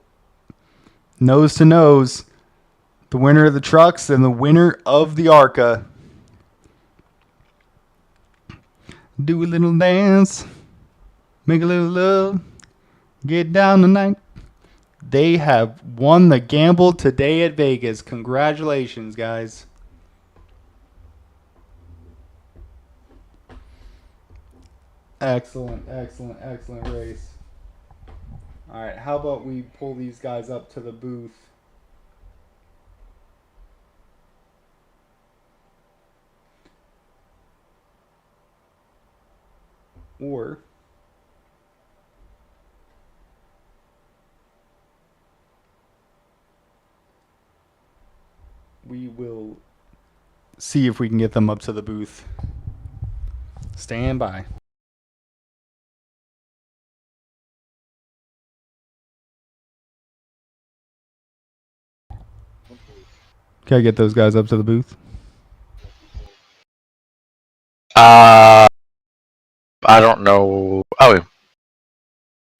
nose to nose. The winner of the trucks and the winner of the ARCA. Do a little dance. Make a little love. Get down tonight. They have won the gamble today at Vegas. Congratulations, guys. Excellent, excellent, excellent race. All right, how about we pull these guys up to the booth? Or we will see if we can get them up to the booth. Stand by. Can I get those guys up to the booth? I don't know. Oh,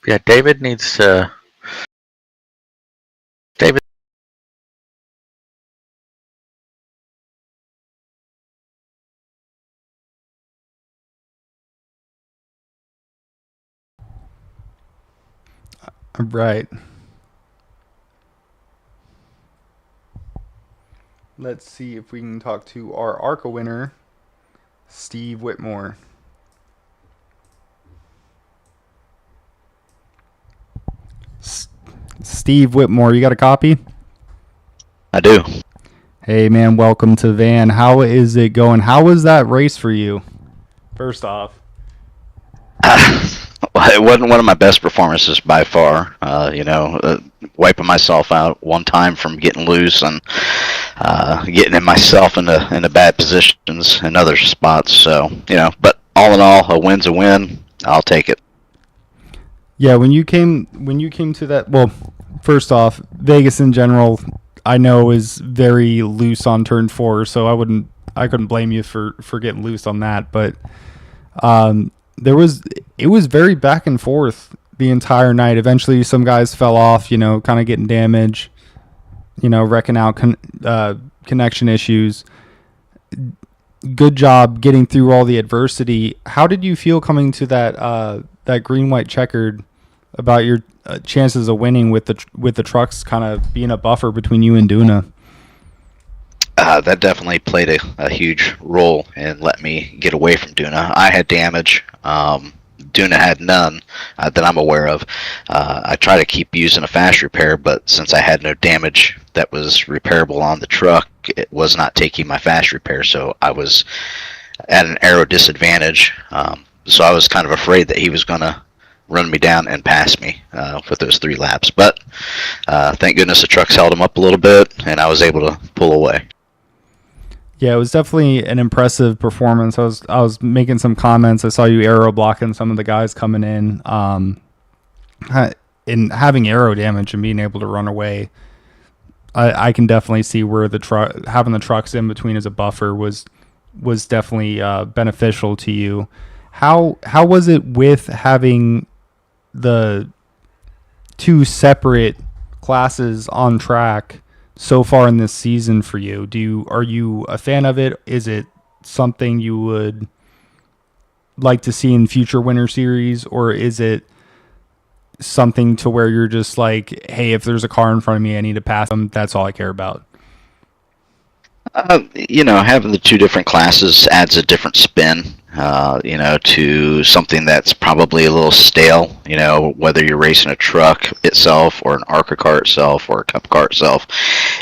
yeah. David needs to. David. Right. Let's see if we can talk to our ARCA winner, Steve Whitmore. Steve Whitmore, you got a copy? I do. Hey man, welcome to Van. How is it going? How was that race for you? First off. Well, it wasn't one of my best performances by far. Wiping myself out one time from getting loose and getting in myself into bad positions in other spots. So, but all in all, a win's a win. I'll take it. Yeah, when you came to that, well, first off, Vegas in general, I know is very loose on turn 4, so I couldn't blame you for getting loose on that, but it was very back and forth the entire night. Eventually some guys fell off, kind of getting damage, wrecking out connection issues. Good job getting through all the adversity. How did you feel coming to that green white checkered about your chances of winning with the trucks kind of being a buffer between you and Duna? That definitely played a huge role in letting me get away from Duna. I had damage. Duna had none that I'm aware of. I try to keep using a fast repair, but since I had no damage that was repairable on the truck, it was not taking my fast repair, so I was at an aero disadvantage. So I was kind of afraid that he was going to run me down and pass me with those 3 laps. But thank goodness the trucks held him up a little bit, and I was able to pull away. Yeah, it was definitely an impressive performance. I was making some comments. I saw you aero blocking some of the guys coming in, and having aero damage and being able to run away. I can definitely see where having the trucks in between as a buffer was definitely beneficial to you. How was it with having the 2 separate classes on track so far in this season for you? Are you a fan of it? Is it something you would like to see in future Winter Series, or is it something to where you're just like, hey, if there's a car in front of me, I need to pass them. That's all I care about. Having the 2 different classes adds a different spin, to something that's probably a little stale, whether you're racing a truck itself or an ARCA car itself or a Cup car itself.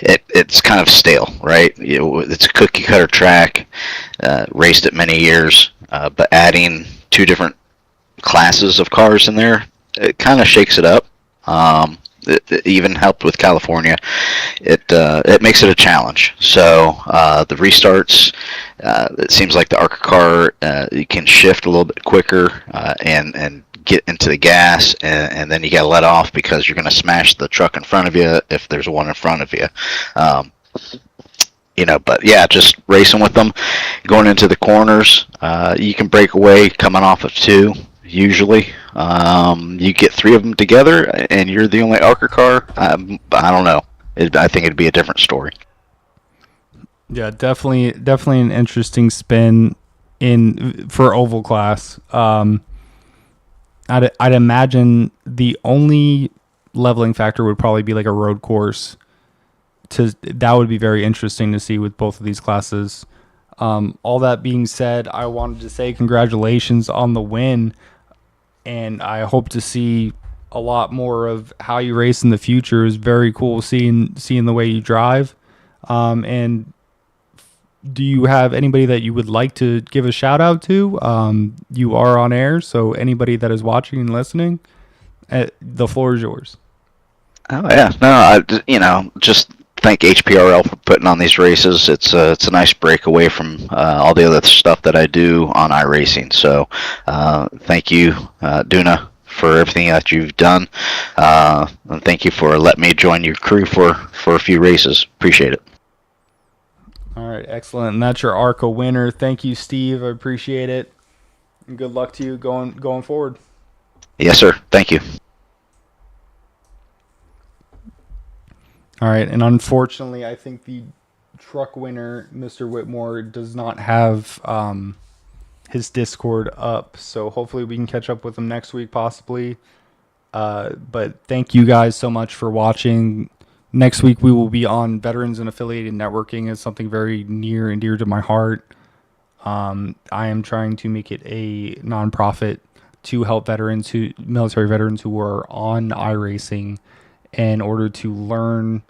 It's kind of stale, right? It's a cookie cutter track, raced it many years, but adding 2 different classes of cars in there, it kind of shakes it up. It even helped with California. It makes it a challenge. So the restarts, it seems like the ARCA car, you can shift a little bit quicker and get into the gas, and then you got to let off because you're going to smash the truck in front of you if there's one in front of you. But yeah, just racing with them, going into the corners, you can break away coming off of 2. Usually, you get 3 of them together, and you're the only ARCA car. I don't know. I think it'd be a different story. Yeah, definitely an interesting spin for oval class. I'd imagine the only leveling factor would probably be like a road course. That would be very interesting to see with both of these classes. All that being said, I wanted to say congratulations on the win, and I hope to see a lot more of how you race in the future. It's very cool seeing the way you drive. And do you have anybody that you would like to give a shout out to? You are on air, so anybody that is watching and listening, the floor is yours. Oh yeah, no, just thank HPRL for putting on these races. It's a nice break away from all the other stuff that I do on iRacing. So thank you, Duna, for everything that you've done, and thank you for letting me join your crew for a few races. Appreciate it. All right, excellent. And that's your ARCA winner. Thank you, Steve. I appreciate it. And good luck to you going forward. Yes, sir. Thank you. All right, and unfortunately, I think the truck winner, Mr. Whitmore, does not have his Discord up. So hopefully we can catch up with him next week, possibly. But thank you guys so much for watching. Next week we will be on veterans and affiliated networking. It's something very near and dear to my heart. I am trying to make it a nonprofit to help military veterans who are on iRacing in order to learn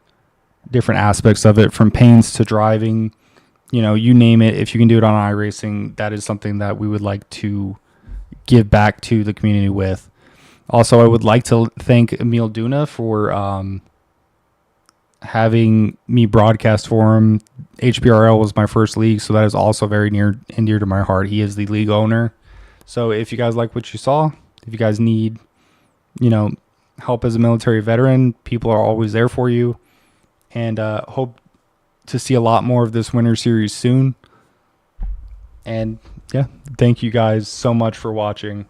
different aspects of it, from paints to driving, you name it. If you can do it on iRacing, that is something that we would like to give back to the community with. Also, I would like to thank Emil Duna for having me broadcast for him. HPRL was my first league, so that is also very near and dear to my heart. He is the league owner. So if you guys like what you saw, if you guys need, help as a military veteran, people are always there for you. And hope to see a lot more of this Winter Series soon. And yeah, thank you guys so much for watching.